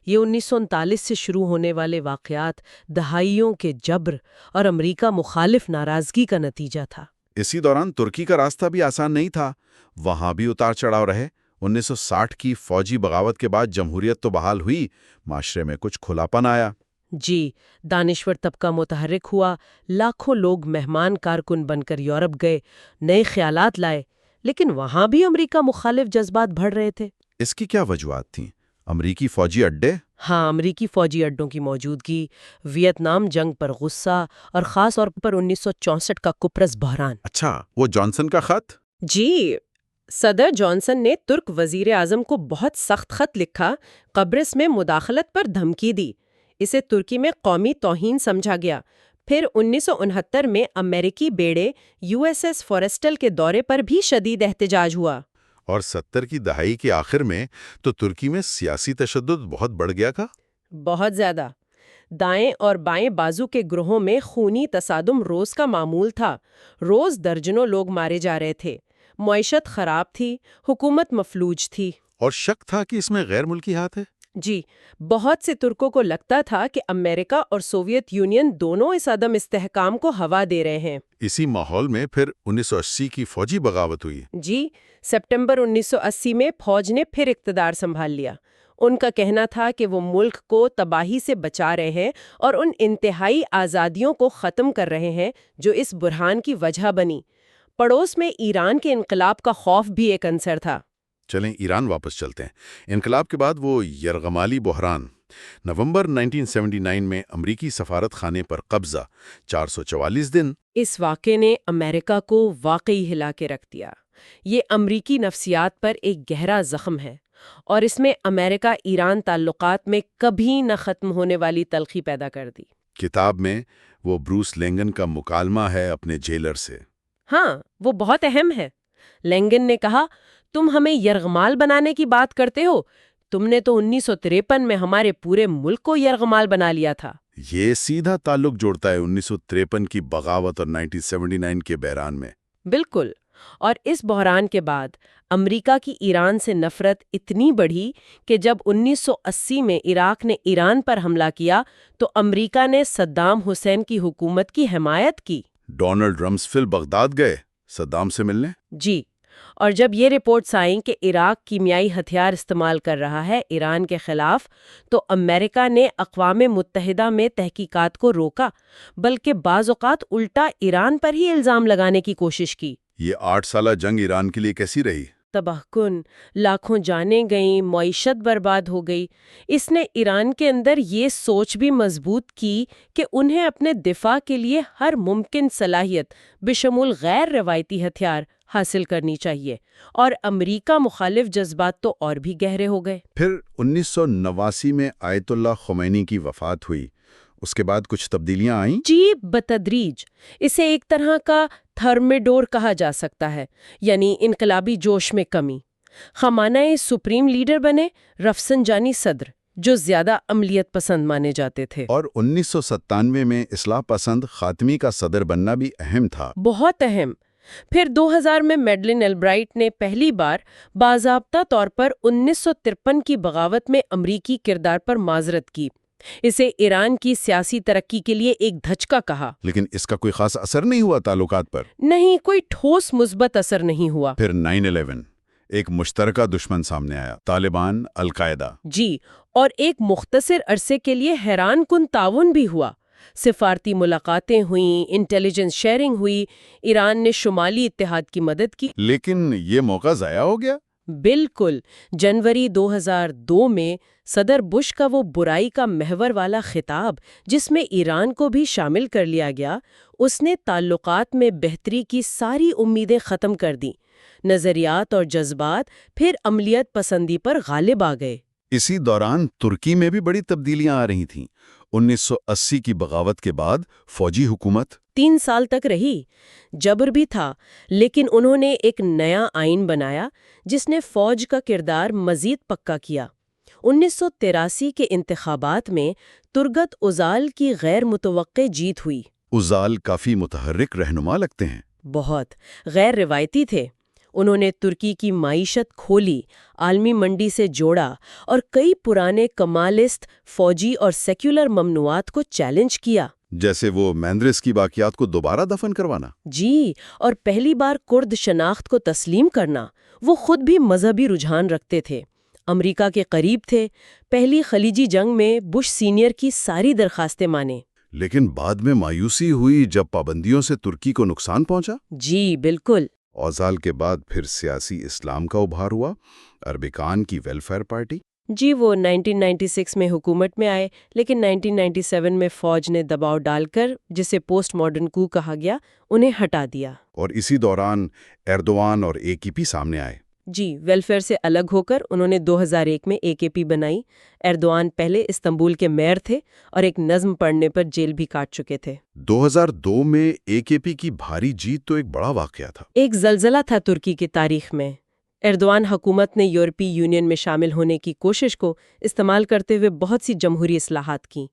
یہ 1939 سے شروع ہونے والے واقعات، دہائیوں کے جبر اور امریکہ مخالف ناراضگی کا نتیجہ تھا۔ اسی دوران ترکی کا راستہ بھی آسان نہیں تھا، وہاں بھی اتار چڑھاؤ رہے۔ 1960 کی فوجی بغاوت کے بعد جمہوریت تو بحال ہوئی، معاشرے میں کچھ کھلاپن آیا۔ جی، دانشور طبقہ متحرک ہوا، لاکھوں لوگ مہمان کارکن بن کر یورپ گئے، نئے خیالات لائے، لیکن وہاں بھی امریکہ مخالف جذبات بڑھ رہے تھے۔ اس کی کیا وجوہات تھیں؟ امریکی فوجی اڈے؟ ہاں، امریکی فوجی اڈوں کی موجودگی، ویتنام جنگ پر غصہ، اور خاص طور پر 1964 کا قپرس بحران۔ اچھا، وہ جانسن کا خط؟ جی، صدر جانسن نے ترک وزیر اعظم کو بہت سخت خط لکھا، قبرص میں مداخلت پر دھمکی دی۔ اسے ترکی میں قومی توہین سمجھا گیا۔ پھر 1969 میں امریکی بیڑے USS فورسٹل کے دورے پر بھی شدید احتجاج ہوا۔ اور 70 کی دہائی کے آخر میں تو ترکی میں سیاسی تشدد بہت بڑھ گیا تھا۔ بہت زیادہ۔ دائیں اور بائیں بازو کے گروہوں میں خونی تصادم روز کا معمول تھا۔ روز درجنوں لوگ مارے جا رہے تھے۔ معیشت خراب تھی، حکومت مفلوج تھی۔ اور شک تھا کہ اس میں غیر ملکی ہاتھ ہے۔ جی، بہت سے ترکوں کو لگتا تھا کہ امریکہ اور سوویت یونین دونوں اس عدم استحکام کو ہوا دے رہے ہیں۔ اسی ماحول میں پھر 1980 کی فوجی بغاوت ہوئی۔ جی، سپٹمبر 1980 میں فوج نے پھر اقتدار سنبھال لیا۔ ان کا کہنا تھا کہ وہ ملک کو تباہی سے بچا رہے ہیں اور ان انتہائی آزادیوں کو ختم کر رہے ہیں جو اس بحران کی وجہ بنی۔ پڑوس میں ایران کے انقلاب کا خوف بھی ایک عنصر تھا۔ چلیں ایران واپس چلتے ہیں۔ انقلاب کے بعد وہ یرغمالی بحران۔ نومبر 1979 میں امریکی سفارت خانے پر قبضہ، 444 دن۔ اس واقعے نے امریکہ کو واقعی ہلا کے رکھ دیا۔ یہ امریکی نفسیات پر ایک گہرا زخم ہے، اور اس میں امریکہ ایران تعلقات میں کبھی نہ ختم ہونے والی تلخی پیدا کر دی۔ کتاب میں وہ بروس لینگن کا مکالمہ ہے اپنے جیلر سے۔ ہاں، وہ بہت اہم ہے۔ لینگن نے کہا، تم ہمیں یرغمال بنانے کی بات کرتے ہو، تم نے تو 1953 میں ہمارے پورے ملک کو یرغمال بنا لیا تھا۔ یہ سیدھا تعلق جوڑتا ہے 1953 کی بغاوت اور 1979 کے بحران میں۔ بالکل۔ اور اس بحران کے بعد امریکہ کی ایران سے نفرت اتنی بڑھی کہ جب 1980 میں عراق نے ایران پر حملہ کیا تو امریکہ نے صدام حسین کی حکومت کی حمایت کی۔ ڈونلڈ رمزفیلڈ بغداد گئے صدام سے ملنے۔ جی، اور جب یہ رپورٹس آئیں کہ عراق کیمیائی ہتھیار استعمال کر رہا ہے ایران کے خلاف، تو امریکہ نے اقوام متحدہ میں تحقیقات کو روکا، بلکہ بعض اوقات الٹا ایران پر ہی الزام لگانے کی کوشش کی۔ یہ 8 سالہ جنگ ایران کے لیے کیسی رہی؟ تباہ کن، لاکھوں جانیں گئیں، معیشت برباد ہو گئی۔ اس نے ایران کے اندر یہ سوچ بھی مضبوط کی کہ انہیں اپنے دفاع کے لیے ہر ممکن صلاحیت بشمول غیر روایتی ہتھیار حاصل کرنی چاہیے، اور امریکہ مخالف جذبات تو اور بھی گہرے ہو گئے۔ پھر 1989 میں آیت اللہ خمینی کی وفات ہوئی، اس کے بعد کچھ تبدیلیاں آئیں؟ جی، بتدریج۔ اسے ایک طرح کا تھرمیڈور کہا جا سکتا ہے، یعنی انقلابی جوش میں کمی۔ خامنہ ای سپریم لیڈر بنے، رفسنجانی صدر، جو زیادہ عملیت پسند مانے جاتے تھے۔ اور 1997 میں اصلاح پسند خاتمی کا صدر بننا بھی اہم تھا۔ بہت اہم۔ پھر 2000 میں میڈلن البرائٹ نے پہلی بار باضابطہ طور پر 1953 کی بغاوت میں امریکی کردار پر معذرت کی۔ اسے ایران کی سیاسی ترقی کے لیے ایک دھچکا کہا۔ لیکن اس کا کوئی خاص اثر نہیں ہوا تعلقات پر؟ نہیں، کوئی ٹھوس مثبت اثر نہیں ہوا۔ پھر 9/11 ایک مشترکہ دشمن سامنے آیا، طالبان، القاعدہ۔ جی، اور ایک مختصر عرصے کے لیے حیران کن تعاون بھی ہوا۔ سفارتی ملاقاتیں ہوئیں، انٹیلیجنس شیئرنگ ہوئی، ایران نے شمالی اتحاد کی مدد کی۔ لیکن یہ موقع ضائع ہو گیا؟ بالکل۔ جنوری 2002 میں صدر بش کا وہ برائی کا محور والا خطاب، جس میں ایران کو بھی شامل کر لیا گیا، اس نے تعلقات میں بہتری کی ساری امیدیں ختم کر دیں۔ نظریات اور جذبات پھر عملیات پسندی پر غالب آ گئے۔ اسی دوران ترکی میں بھی بڑی تبدیلیاں آ رہی تھیں۔ 1980 کی بغاوت کے بعد فوجی حکومت 3 سال تک رہی۔ جبر بھی تھا، لیکن انہوں نے ایک نیا آئین بنایا جس نے فوج کا کردار مزید پکا کیا۔ 1983 کے انتخابات میں ترگت اوزال کی غیر متوقع جیت ہوئی۔ اوزال کافی متحرک رہنما لگتے ہیں۔ بہت غیر روایتی تھے۔ انہوں نے ترکی کی معیشت کھولی، عالمی منڈی سے جوڑا، اور کئی پرانے کمالسٹ فوجی اور سیکولر ممنوعات کو چیلنج کیا۔ جیسے وہ مینڈرس کی باقیات کو دوبارہ دفن کروانا۔ جی، اور پہلی بار کرد شناخت کو تسلیم کرنا۔ وہ خود بھی مذہبی رجحان رکھتے تھے، امریکہ کے قریب تھے، پہلی خلیجی جنگ میں بش سینئر کی ساری درخواستیں مانے۔ لیکن بعد میں مایوسی ہوئی جب پابندیوں سے ترکی کو نقصان پہنچا۔ جی بالکل۔ اوزال کے بعد پھر سیاسی اسلام کا ابھار ہوا، اربکان کی ویلفیئر پارٹی۔ جی، وہ 1996 میں حکومت میں آئے، لیکن 1997 میں فوج نے دباؤ ڈال کر، جسے پوسٹ ماڈرن کو کہا گیا، انہیں ہٹا دیا۔ اور اسی دوران ایردوان اور AKP سامنے آئے۔ جی، ویلفیئر سے الگ ہو کر انہوں نے 2001 میں AKP بنائی۔ ایردوان پہلے استنبول کے میئر تھے اور ایک نظم پڑھنے پر جیل بھی کاٹ چکے تھے۔ 2002 میں AKP کی بھاری جیت تو ایک بڑا واقعہ تھا۔ ایک زلزلہ تھا ترکی کی تاریخ میں۔ ایردوان حکومت نے یورپی یونین میں شامل ہونے کی کوشش کو استعمال کرتے ہوئے بہت سی جمہوری اصلاحات کیں۔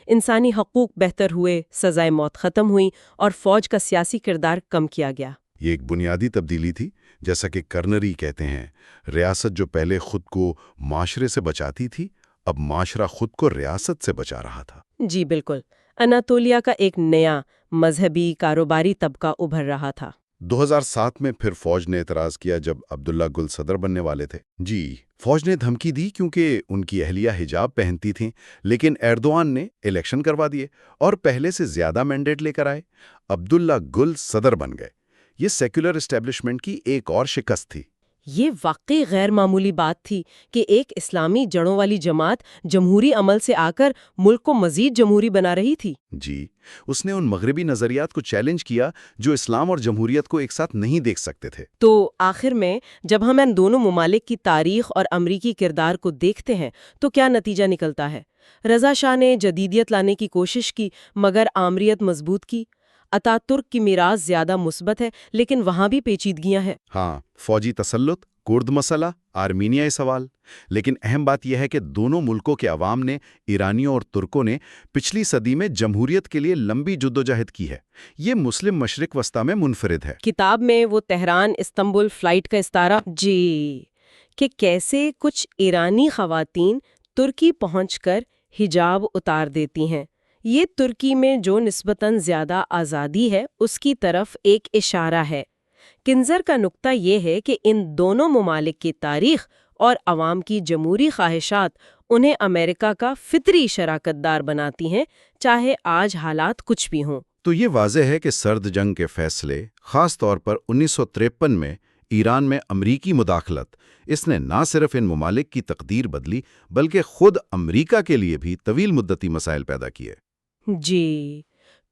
انسانی حقوق بہتر ہوئے، سزائے موت ختم ہوئی، اور فوج کا سیاسی کردار کم کیا گیا۔ یہ ایک بنیادی تبدیلی تھی، جیسا کہ کرنری کہتے ہیں، ریاست جو پہلے خود کو معاشرے سے بچاتی تھی، اب معاشرہ خود کو ریاست سے بچا رہا تھا۔ جی بالکل۔ اناتولیا کا ایک نیا مذہبی کاروباری طبقہ ابھر رہا تھا۔ 2007 میں پھر فوج نے اعتراض کیا جب عبداللہ گل صدر بننے والے تھے۔ جی، فوج نے دھمکی دی کیونکہ ان کی اہلیہ حجاب پہنتی تھیں، لیکن ایردوان نے الیکشن کروا دیے اور پہلے سے زیادہ مینڈیٹ لے کر آئے۔ عبداللہ گل صدر بن گئے۔ یہ سیکولر اسٹیبلشمنٹ کی ایک اور شکست تھی۔ یہ واقعی غیر معمولی بات تھی کہ ایک اسلامی جڑوں والی جماعت جمہوری عمل سے آ کر ملک کو مزید جمہوری بنا رہی تھی۔ جی، اس نے ان مغربی نظریات کو چیلنج کیا جو اسلام اور جمہوریت کو ایک ساتھ نہیں دیکھ سکتے تھے۔ تو آخر میں جب ہم ان دونوں ممالک کی تاریخ اور امریکی کردار کو دیکھتے ہیں تو کیا نتیجہ نکلتا ہے؟ رضا شاہ نے جدیدیت لانے کی کوشش کی مگر آمریت مضبوط کی۔ اتا ترک کی میراث زیادہ مثبت ہے لیکن وہاں بھی پیچیدگیاں ہیں۔ ہاں، فوجی تسلط، کرد مسئلہ، آرمینیائی سوال۔ لیکن اہم بات یہ ہے کہ دونوں ملکوں کے عوام نے، ایرانیوں اور ترکوں نے، پچھلی صدی میں جمہوریت کے لیے لمبی جدوجہد کی ہے۔ یہ مسلم مشرق وسطیٰ میں منفرد ہے۔ کتاب میں وہ تہران استنبول فلائٹ کا استعارہ، جی، کہ کیسے کچھ ایرانی خواتین ترکی پہنچ کر حجاب اتار دیتی ہیں، یہ ترکی میں جو نسبتاً زیادہ آزادی ہے اس کی طرف ایک اشارہ ہے۔ کنزر کا نقطہ یہ ہے کہ ان دونوں ممالک کی تاریخ اور عوام کی جمہوری خواہشات انہیں امریکہ کا فطری شراکت دار بناتی ہیں، چاہے آج حالات کچھ بھی ہوں۔ تو یہ واضح ہے کہ سرد جنگ کے فیصلے، خاص طور پر 1953 میں ایران میں امریکی مداخلت، اس نے نہ صرف ان ممالک کی تقدیر بدلی بلکہ خود امریکہ کے لیے بھی طویل مدتی مسائل پیدا کیے۔ جی،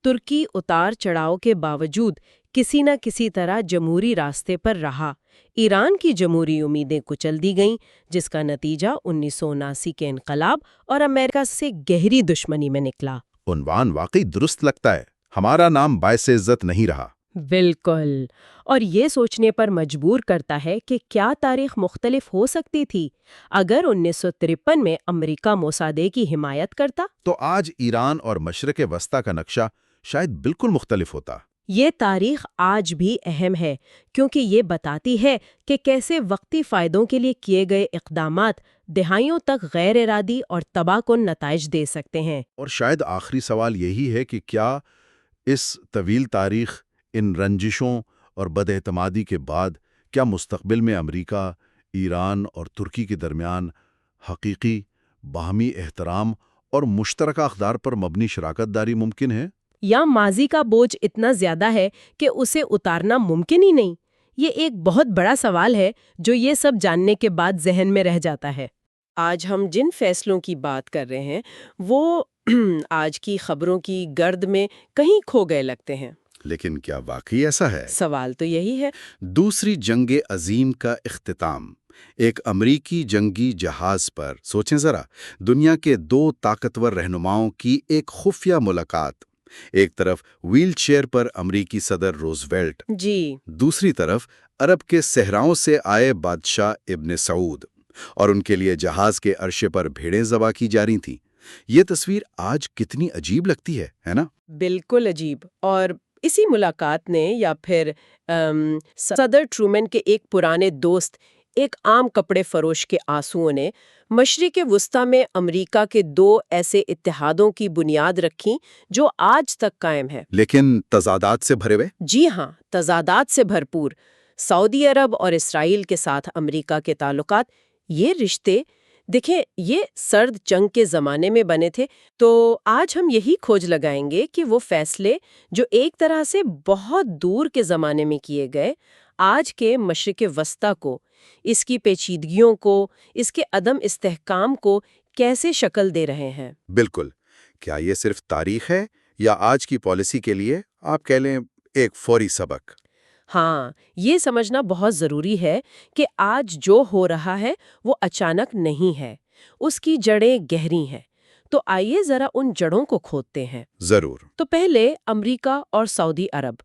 ترکی اتار چڑھاؤ کے باوجود کسی نہ کسی طرح جمہوری راستے پر رہا۔ ایران کی جمہوری امیدیں کچل دی گئیں، جس کا نتیجہ 1979 کے انقلاب اور امریکہ سے گہری دشمنی میں نکلا۔ عنوان واقعی درست لگتا ہے، ہمارا نام باعث عزت نہیں رہا۔ بالکل، اور یہ سوچنے پر مجبور کرتا ہے کہ کیا تاریخ مختلف ہو سکتی تھی اگر 1953 میں امریکہ موسادے کی حمایت کرتا؟ تو آج ایران اور مشرق وسطیٰ کا نقشہ شاید بالکل مختلف ہوتا۔ یہ تاریخ آج بھی اہم ہے کیونکہ یہ بتاتی ہے کہ کیسے وقتی فائدوں کے لیے کیے گئے اقدامات دہائیوں تک غیر ارادی اور تباہ کن نتائج دے سکتے ہیں۔ اور شاید آخری سوال یہی ہے کہ کیا اس طویل تاریخ، ان رنجشوں اور بد اعتمادی کے بعد، کیا مستقبل میں امریکہ، ایران اور ترکی کے درمیان حقیقی باہمی احترام اور مشترکہ اقدار پر مبنی شراکت داری ممکن ہے؟ یا ماضی کا بوجھ اتنا زیادہ ہے کہ اسے اتارنا ممکن ہی نہیں؟ یہ ایک بہت بڑا سوال ہے جو یہ سب جاننے کے بعد ذہن میں رہ جاتا ہے۔ آج ہم جن فیصلوں کی بات کر رہے ہیں وہ آج کی خبروں کی گرد میں کہیں کھو گئے لگتے ہیں۔ لیکن کیا واقعی ایسا ہے؟ سوال تو یہی ہے۔ دوسری جنگ عظیم کا اختتام ایک امریکی جنگی جہاز پر، سوچیں ذرا، دنیا کے دو طاقتور رہنماؤں کی ایک خفیہ ملاقات، ایک طرف ویل چیئر پر امریکی صدر روزویلٹ، جی، دوسری طرف عرب کے صحراؤں سے آئے بادشاہ ابن سعود، اور ان کے لیے جہاز کے عرشے پر بھیڑیں ذبح کی جا رہی تھیں۔ یہ تصویر آج کتنی عجیب لگتی ہے نا؟ بالکل عجیب۔ اور اسی ملاقات نے، یا پھر صدر ٹرومن کے ایک پرانے دوست، ایک عام کپڑے فروش کے آنسوؤں نے مشرق وسطیٰ میں امریکہ کے دو ایسے اتحادوں کی بنیاد رکھی جو آج تک قائم ہے، لیکن تضادات سے بھرے ہوئے۔ جی ہاں، تضادات سے بھرپور۔ سعودی عرب اور اسرائیل کے ساتھ امریکہ کے تعلقات، یہ رشتے دیکھیں، یہ سرد جنگ کے زمانے میں بنے تھے۔ تو آج ہم یہی کھوج لگائیں گے کہ وہ فیصلے جو ایک طرح سے بہت دور کے زمانے میں کیے گئے، آج کے مشرق وسطیٰ کو، اس کی پیچیدگیوں کو، اس کے عدم استحکام کو کیسے شکل دے رہے ہیں۔ بالکل۔ کیا یہ صرف تاریخ ہے یا آج کی پالیسی کے لیے آپ کہہ لیں ایک فوری سبق؟ ہاں، یہ سمجھنا بہت ضروری ہے کہ آج جو ہو رہا ہے وہ اچانک نہیں ہے، اس کی جڑیں گہری ہیں۔ تو آئیے ذرا ان جڑوں کو کھودتے ہیں۔ ضرور۔ تو پہلے امریکہ اور سعودی عرب،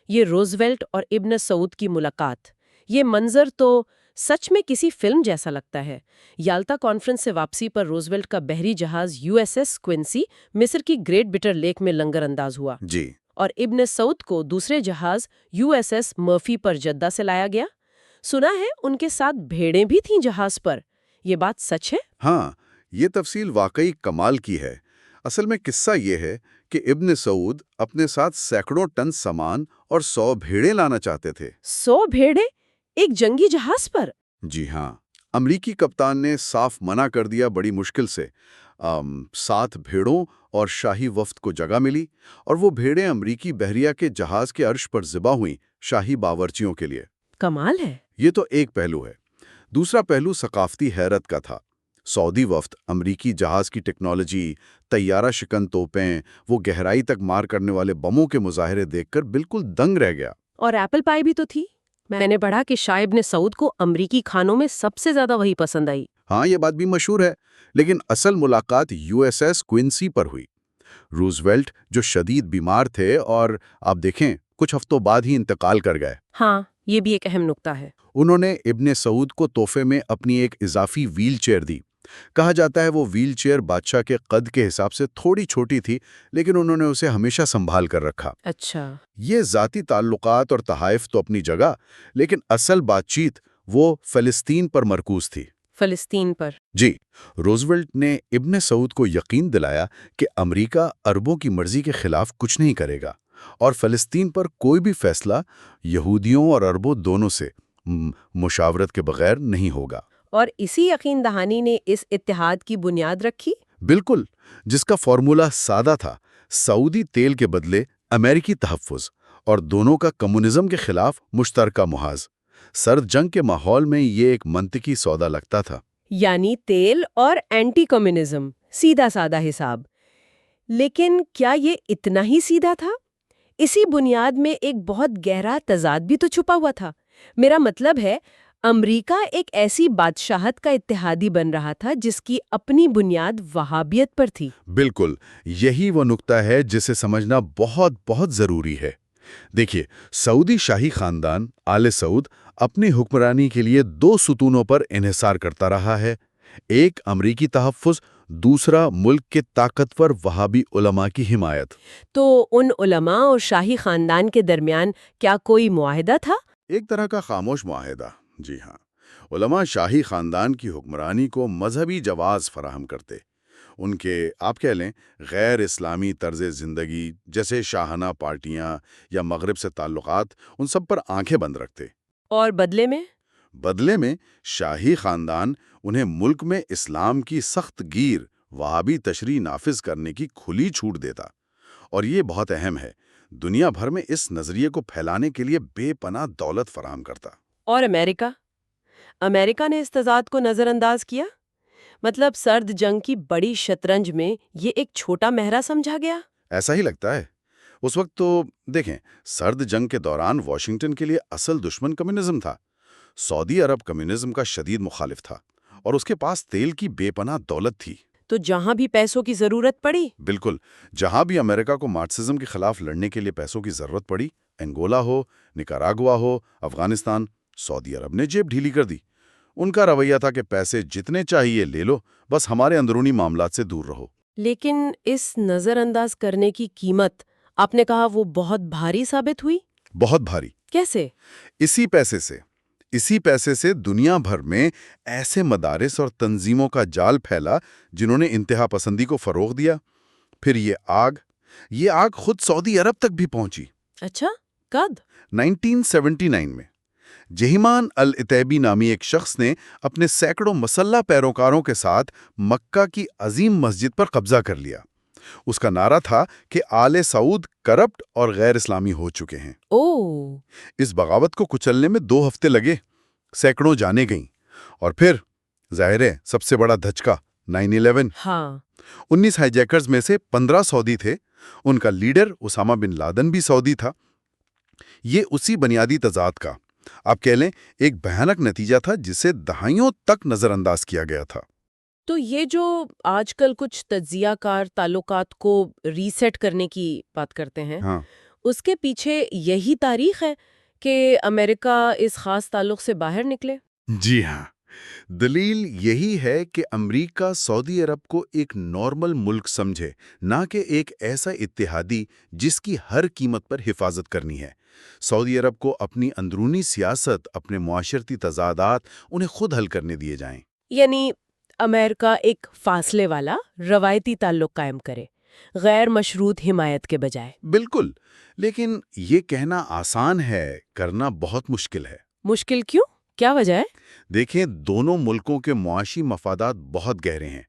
یہ روزویلٹ اور ابن سعود کی ملاقات، یہ منظر تو سچ میں کسی فلم جیسا لگتا ہے۔ یالتا کانفرنس سے واپسی پر روزویلٹ کا بحری جہاز USS کوئنسی مصر کی گریٹ بٹر لیک میں لنگر انداز ہوا، جی، اور ابن سعود کو دوسرے جہاز USS مرفی پر جدہ سے لایا گیا۔ سنا ہے ان کے ساتھ بھیڑیں بھی تھیں جہاز پر، یہ بات سچ ہے؟ ہاں، یہ تفصیل واقعی کمال کی ہے۔ اصل میں قصہ یہ ہے کہ ابن سعود اپنے ساتھ سینکڑوں ٹن سامان اور 100 بھیڑیں لانا چاہتے تھے۔ 100 بھیڑیں ایک جنگی جہاز پر؟ جی ہاں، امریکی کپتان نے صاف منع کر دیا، بڑی مشکل سے 7 بھیڑوں اور شاہی وفد کو جگہ ملی، اور وہ بھیڑیں امریکی بحریہ کے جہاز کے عرش پر ذبح ہوئیں شاہی باورچیوں کے لیے۔ کمال ہے۔ یہ تو ایک پہلو ہے۔ دوسرا پہلو ثقافتی حیرت کا تھا۔ سعودی وفد امریکی جہاز کی ٹیکنالوجی، طیارہ شکن توپیں، وہ گہرائی تک مار کرنے والے بموں کے مظاہرے دیکھ کر بالکل دنگ رہ گیا۔ اور ایپل پائی بھی تو تھی۔ میں نے پڑھا کہ شاہ ابن سعود کو امریکی کھانوں میں سب سے زیادہ وہی پسند آئی۔ ہاں، یہ بات بھی مشہور ہے، لیکن اصل ملاقات USS کوئنسی پر ہوئی۔ روزویلٹ جو شدید بیمار تھے اور آپ دیکھیں کچھ ہفتوں بعد ہی انتقال کر گئے۔ ہاں، یہ بھی ایک اہم نکتہ ہے۔ انہوں نے ابن سعود کو تحفے میں اپنی ایک اضافی ویل چیئر دی۔ کہا جاتا ہے وہ ویل چیئر بادشاہ کے قد کے حساب سے تھوڑی چھوٹی تھی، لیکن انہوں نے اسے ہمیشہ سنبھال کر رکھا۔ اچھا۔ یہ ذاتی تعلقات اور تحائف تو اپنی جگہ، لیکن اصل بات چیت وہ فلسطین پر مرکوز تھی۔ فلسطین پر؟ جی، روزویلٹ نے ابن سعود کو یقین دلایا کہ امریکہ عربوں کی مرضی کے خلاف کچھ نہیں کرے گا، اور فلسطین پر کوئی بھی فیصلہ یہودیوں اور عربوں دونوں سے مشاورت کے بغیر نہیں ہوگا۔ اور اسی یقین دہانی نے اس اتحاد کی بنیاد رکھی؟ بالکل، جس کا فارمولا سادہ تھا: سعودی تیل کے بدلے امریکی تحفظ اور دونوں کا کمیونزم کے خلاف مشترکہ محاذ۔ سرد جنگ کے ماحول میں یہ ایک منطقی سودا لگتا تھا۔ یعنی تیل اور اینٹی کمیونزم، سیدھا سادہ حساب۔ لیکن کیا یہ اتنا ہی سیدھا تھا؟ اسی بنیاد میں ایک بہت گہرا تضاد بھی تو چھپا ہوا تھا۔ میرا مطلب ہے، امریکہ ایک ایسی بادشاہت کا اتحادی بن رہا تھا جس کی اپنی بنیاد وہابیت پر تھی۔ بالکل، یہی وہ نقطہ ہے جسے سمجھنا بہت بہت ضروری ہے۔ دیکھیے، سعودی شاہی خاندان آل سعود اپنی حکمرانی کے لیے دو ستونوں پر انحصار کرتا رہا ہے، ایک امریکی تحفظ، دوسرا ملک کے طاقتور وہابی علماء کی حمایت۔ تو ان علماء اور شاہی خاندان کے درمیان کیا کوئی معاہدہ تھا؟ ایک طرح کا خاموش معاہدہ، جی ہاں۔ علماء شاہی خاندان کی حکمرانی کو مذہبی جواز فراہم کرتے، ان کے آپ کہہ لیں غیر اسلامی طرز زندگی جیسے شاہانہ پارٹیاں یا مغرب سے تعلقات، ان سب پر آنکھیں بند رکھتے۔ اور بدلے میں شاہی خاندان انہیں ملک میں اسلام کی سخت گیر وہابی تشریح نافذ کرنے کی کھلی چھوٹ دیتا، اور یہ بہت اہم ہے، دنیا بھر میں اس نظریے کو پھیلانے کے لیے بے پناہ دولت فراہم کرتا۔ اور امریکہ نے اس تضاد کو نظر انداز کیا؟ مطلب سرد جنگ کی بڑی شطرنج میں یہ ایک چھوٹا مہرہ سمجھا گیا؟ ایسا ہی لگتا ہے۔ اس وقت تو دیکھیں، سرد جنگ کے دوران واشنگٹن کے لیے اصل دشمن کمیونزم تھا۔ سعودی عرب کمیونزم کا شدید مخالف تھا، اور اس کے پاس تیل کی بے پناہ دولت تھی۔ تو جہاں بھی پیسوں کی ضرورت پڑی، بالکل، جہاں بھی امریکہ کو مارکسزم کے خلاف لڑنے کے لیے پیسوں کی ضرورت پڑی، انگولا ہو، نکاراگوا ہو، افغانستان، سعودی عرب نے جیب ڈھیلی کر دی۔ ان کا رویہ تھا کہ پیسے جتنے چاہیے لے لو، بس ہمارے اندرونی معاملات سے دور رہو۔ لیکن اس نظر انداز کرنے کی قیمت، آپ نے کہا وہ بہت بھاری ثابت ہوئی؟ بہت بھاری۔ کیسے؟ اسی پیسے سے دنیا بھر میں ایسے مدارس اور تنظیموں کا جال پھیلا جنہوں نے انتہا پسندی کو فروغ دیا۔ پھر یہ آگ خود سعودی عرب تک بھی پہنچی۔ اچھا، کب؟ 1979 میں جہیمان العتیبی نامی ایک شخص نے اپنے سینکڑوں مسلح پیروکاروں کے ساتھ مکہ کی عظیم مسجد پر قبضہ کر لیا۔ اس کا نعرہ تھا کہ آل سعود کرپٹ اور غیر اسلامی ہو چکے ہیں۔ اس بغاوت کو کچلنے میں 2 ہفتے لگے، سینکڑوں جانیں گئیں، اور پھر ظاہر ہے سب سے بڑا دھچکا 9/11۔ 19 ہائی جیکرز میں سے 15 سعودی تھے، ان کا لیڈر اسامہ بن لادن بھی سعودی تھا۔ یہ اسی بنیادی تضاد کا، آپ کہہ لیں، ایک بھیانک نتیجہ تھا جسے دہائیوں تک نظر انداز کیا گیا تھا۔ تو یہ جو آج کل کچھ تجزیہ کار تعلقات کو ریسیٹ کرنے کی بات کرتے ہیں، اس کے پیچھے یہی تاریخ ہے کہ امریکہ اس خاص تعلق سے باہر نکلے؟ جی ہاں، دلیل یہی ہے کہ امریکہ سعودی عرب کو ایک نارمل ملک سمجھے، نہ کہ ایک ایسا اتحادی جس کی ہر قیمت پر حفاظت کرنی ہے۔ سعودی عرب کو اپنی اندرونی سیاست، اپنے معاشرتی تضادات انہیں خود حل کرنے دیے جائیں۔ یعنی امریکہ ایک فاصلے والا روایتی تعلق قائم کرے، غیر مشروط حمایت کے بجائے۔ بالکل، لیکن یہ کہنا آسان ہے، کرنا بہت مشکل ہے۔ مشکل کیوں؟ کیا وجہ ہے؟ دیکھیں، دونوں ملکوں کے معاشی مفادات بہت گہرے ہیں،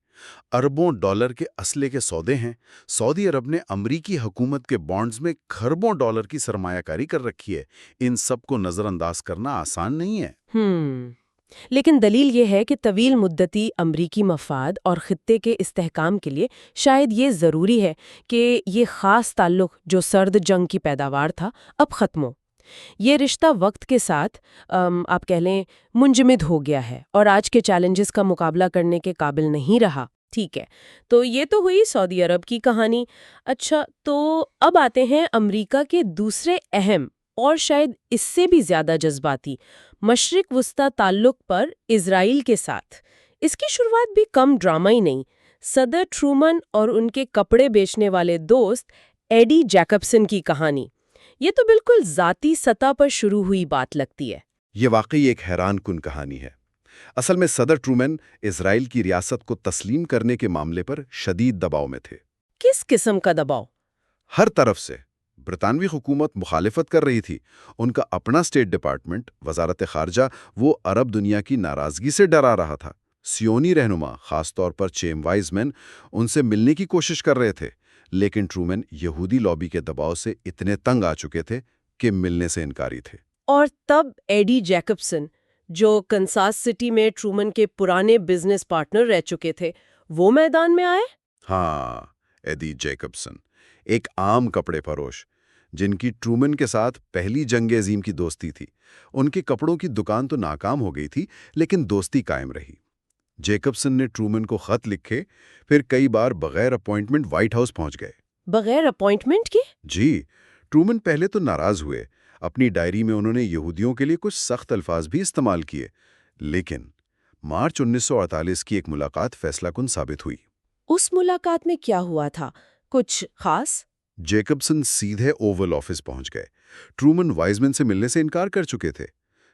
اربوں ڈالر کے اسلحے کے سودے ہیں۔ سعودی عرب نے امریکی حکومت کے بانڈز میں کھربوں ڈالر کی سرمایہ کاری کر رکھی ہے۔ ان سب کو نظر انداز کرنا آسان نہیں ہے۔ لیکن دلیل یہ ہے کہ طویل مدتی امریکی مفاد اور خطے کے استحکام کے لیے شاید یہ ضروری ہے کہ یہ خاص تعلق جو سرد جنگ کی پیداوار تھا اب ختم ہو۔ یہ رشتہ وقت کے ساتھ آپ کہہ لیں منجمد ہو گیا ہے اور آج کے چیلنجز کا مقابلہ کرنے کے قابل نہیں رہا۔ ٹھیک ہے، تو یہ تو ہوئی سعودی عرب کی کہانی۔ اچھا، تو اب آتے ہیں امریکہ کے دوسرے اہم اور شاید اس سے بھی زیادہ جذباتی مشرق وسطی تعلق پر، اسرائیل کے ساتھ۔ اس کی شروعات بھی کم ڈرامائی نہیں۔ صدر ٹرومن اور ان کے کپڑے بیچنے والے دوست ایڈی جیکبسن کی کہانی، یہ تو بالکل ذاتی سطح پر شروع ہوئی بات لگتی ہے۔ یہ واقعی ایک حیران کن کہانی ہے۔ اصل میں صدر ٹرومن اسرائیل کی ریاست کو تسلیم کرنے کے معاملے پر شدید دباؤ میں تھے۔ کس قسم کا دباؤ؟ ہر طرف سے۔ برطانوی حکومت مخالفت کر رہی تھی، ان کا اپنا اسٹیٹ ڈپارٹمنٹ، وزارت خارجہ، وہ عرب دنیا کی ناراضگی سے ڈرا رہا تھا۔ سیونی رہنما، خاص طور پر چیم وائز مین، ان سے ملنے کی کوشش کر رہے تھے، لیکن ٹرومن یہودی لابی کے دباؤ سے اتنے تنگ آ چکے تھے کہ ملنے سے انکاری تھے۔ اور تب ایڈی جیکبسن، جو کنساس سٹی میں ٹرومن کے پرانے بزنس پارٹنر رہ چکے تھے، وہ میدان میں آئے؟ ہاں، ایڈی جیکبسن، ایک عام کپڑے فروش جن کی ٹرومن کے ساتھ پہلی جنگ عظیم کی دوستی تھی۔ ان کی کپڑوں کی دکان تو ناکام ہو گئی تھی، لیکن دوستی قائم رہی۔ جیکبسن نے ٹرومن کو خط لکھے، پھر کئی بار بغیر اپوائنٹمنٹ وائٹ ہاؤس پہنچ گئے۔ بغیر اپوائنٹمنٹ کے؟ جی، ٹرومن پہلے تو ناراض ہوئے۔ اپنی ڈائری میں انہوں نے یہودیوں کے لیے کچھ سخت الفاظ بھی استعمال کیے، لیکن مارچ 1948 کی ایک ملاقات فیصلہ کن ثابت ہوئی۔ اس ملاقات میں کیا ہوا تھا؟ کچھ خاص؟ جیکبسن سیدھے اوول آفس پہنچ گئے۔ ٹرومن وائزمن سے ملنے سے انکار کر چکے تھے۔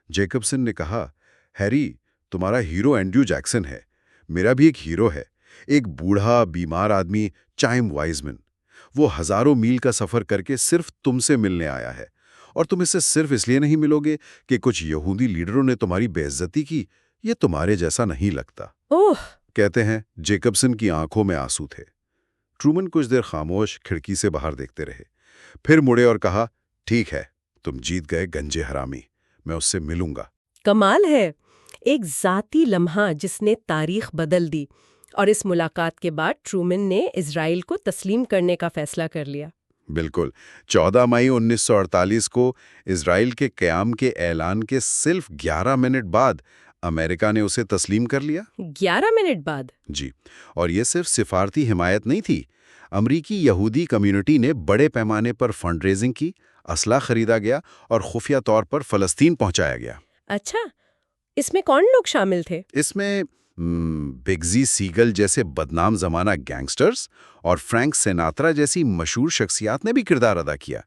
جیکبسن نے کہا، ہیری، تمہارا ہیرو اینڈریو جیکسن ہے، میرا بھی ایک ہیرو ہے، ایک بوڑھا بیمار آدمی چائم وائزمن۔ وہ ہزاروں میل کا سفر کر کے صرف تم سے ملنے آیا ہے، اور تم اس سے صرف اس لیے نہیں ملو گے کہ کچھ یہودی لیڈروں نے تمہاری بے عزتی کی۔ یہ تمہارے جیسا نہیں لگتا۔ اوہ! کہتے ہیں جیکبسن کی آنکھوں میں آنسو تھے۔ ٹرومن کچھ دیر خاموش کھڑکی سے باہر دیکھتے رہے، پھر مڑے اور کہا، ٹھیک ہے، تم جیت گئے گنجے حرامی، میں اس سے ملوں گا۔ کمال ہے، ایک ذاتی لمحہ جس نے تاریخ بدل دی۔ اور اس ملاقات کے بعد ٹرومن نے اسرائیل کو تسلیم کرنے کا فیصلہ کر لیا۔ بالکل، 14 مئی 1948 کو اسرائیل کے قیام کے اعلان کے صرف 11 منٹ بعد امریکہ نے اسے تسلیم کر لیا۔ 11 منٹ بعد؟ جی، اور یہ صرف سفارتی حمایت نہیں تھی۔ امریکی یہودی کمیونٹی نے بڑے پیمانے پر فنڈ ریزنگ کی، اسلحہ خریدا گیا اور خفیہ طور پر فلسطین پہنچایا گیا۔ اچھا، اس میں کون لوگ شامل تھے؟ اس میں بگزی سیگل جیسے بدنام زمانہ گینگسٹرز اور فرینک سیناترا جیسی مشہور شخصیات نے بھی کردار ادا کیا۔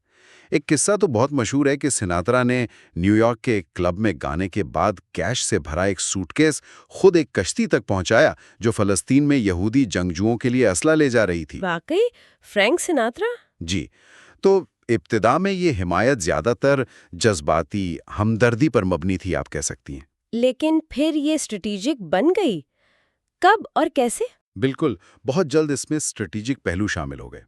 ایک قصہ تو بہت مشہور ہے کہ سیناترا نے نیو یارک کے ایک کلب میں گانے کے بعد کیش سے بھرا ایک سوٹ کیس خود ایک کشتی تک پہنچایا جو فلسطین میں یہودی جنگجوؤں کے لیے اسلحہ لے جا رہی تھی۔ واقعی؟ فرینک سیناترا؟ جی، تو ابتدا میں یہ حمایت زیادہ تر جذباتی ہمدردی پر مبنی تھی، آپ کہہ سکتی ہیں۔ لیکن پھر یہ اسٹریٹجک بن گئی؟ کب اور کیسے؟ بالکل، بہت جلد اس میں اسٹریٹجک پہلو شامل ہو گئے۔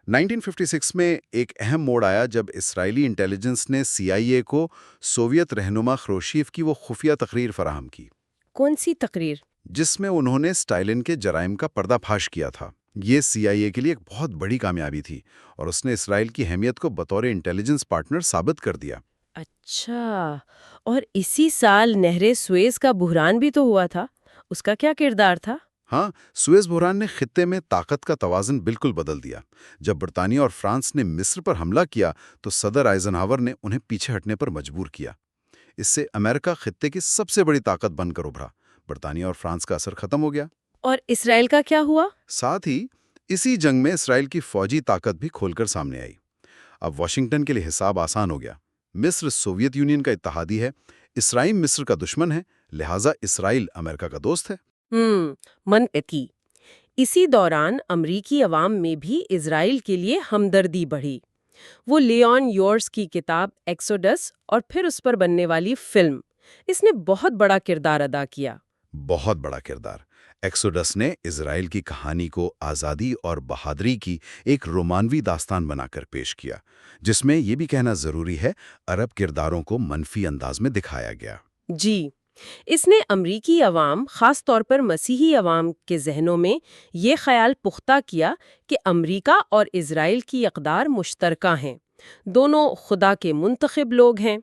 1956 میں ایک اہم موڑ آیا جب اسرائیلی انٹیلیجنس نے CIA کو سوویت رہنما خروشیف کی وہ خفیہ تقریر فراہم کی۔ کون سی تقریر؟ جس میں انہوں نے اسٹالن کے جرائم کا پردہ فاش کیا تھا۔ یہ CIA کے لیے ایک بہت بڑی کامیابی تھی اور اس نے اسرائیل کی اہمیت کو بطور انٹیلیجنس پارٹنر ثابت کر دیا۔ اچھا، اور اسی سال نہر سویز کا بحران بھی تو ہوا تھا، اس کا کیا کردار تھا؟ ہاں، سویز بحران نے خطے میں طاقت کا توازن بالکل بدل دیا۔ جب برطانیہ اور فرانس نے مصر پر حملہ کیا تو صدر آئزنہاور نے انہیں پیچھے ہٹنے پر مجبور کیا۔ اس سے امریکہ خطے کی سب سے بڑی طاقت بن کر ابھرا۔ برطانیہ اور فرانس کا اثر ختم ہو گیا۔ اور اسرائیل کا کیا ہوا؟ ساتھ ہی اسی جنگ میں اسرائیل کی فوجی طاقت بھی کھول کر سامنے آئی۔ اب واشنگٹن کے لیے حساب آسان ہو گیا۔ مصر سوویت یونین کا اتحادی ہے، اسرائیل مصر کا دشمن ہے، لہٰذا اسرائیل امریکہ کا دوست ہے۔ منطقی۔ اسی دوران امریکی عوام میں بھی اسرائیل کے لیے ہمدردی بڑھی۔ وہ لیون یورس کی کتاب ایکسوڈس اور پھر اس پر بننے والی فلم، اس نے بہت بڑا کردار ادا کیا۔ بہت بڑا کردار۔ ایکسوڈس نے اسرائیل کی کہانی کو آزادی اور بہادری کی ایک رومانوی داستان بنا کر پیش کیا، جس میں یہ بھی کہنا ضروری ہے عرب کرداروں کو منفی انداز میں دکھایا گیا۔ جی، اس نے امریکی عوام، خاص طور پر مسیحی عوام کے ذہنوں میں یہ خیال پختہ کیا کہ امریکہ اور اسرائیل کی اقدار مشترکہ ہیں، دونوں خدا کے منتخب لوگ ہیں۔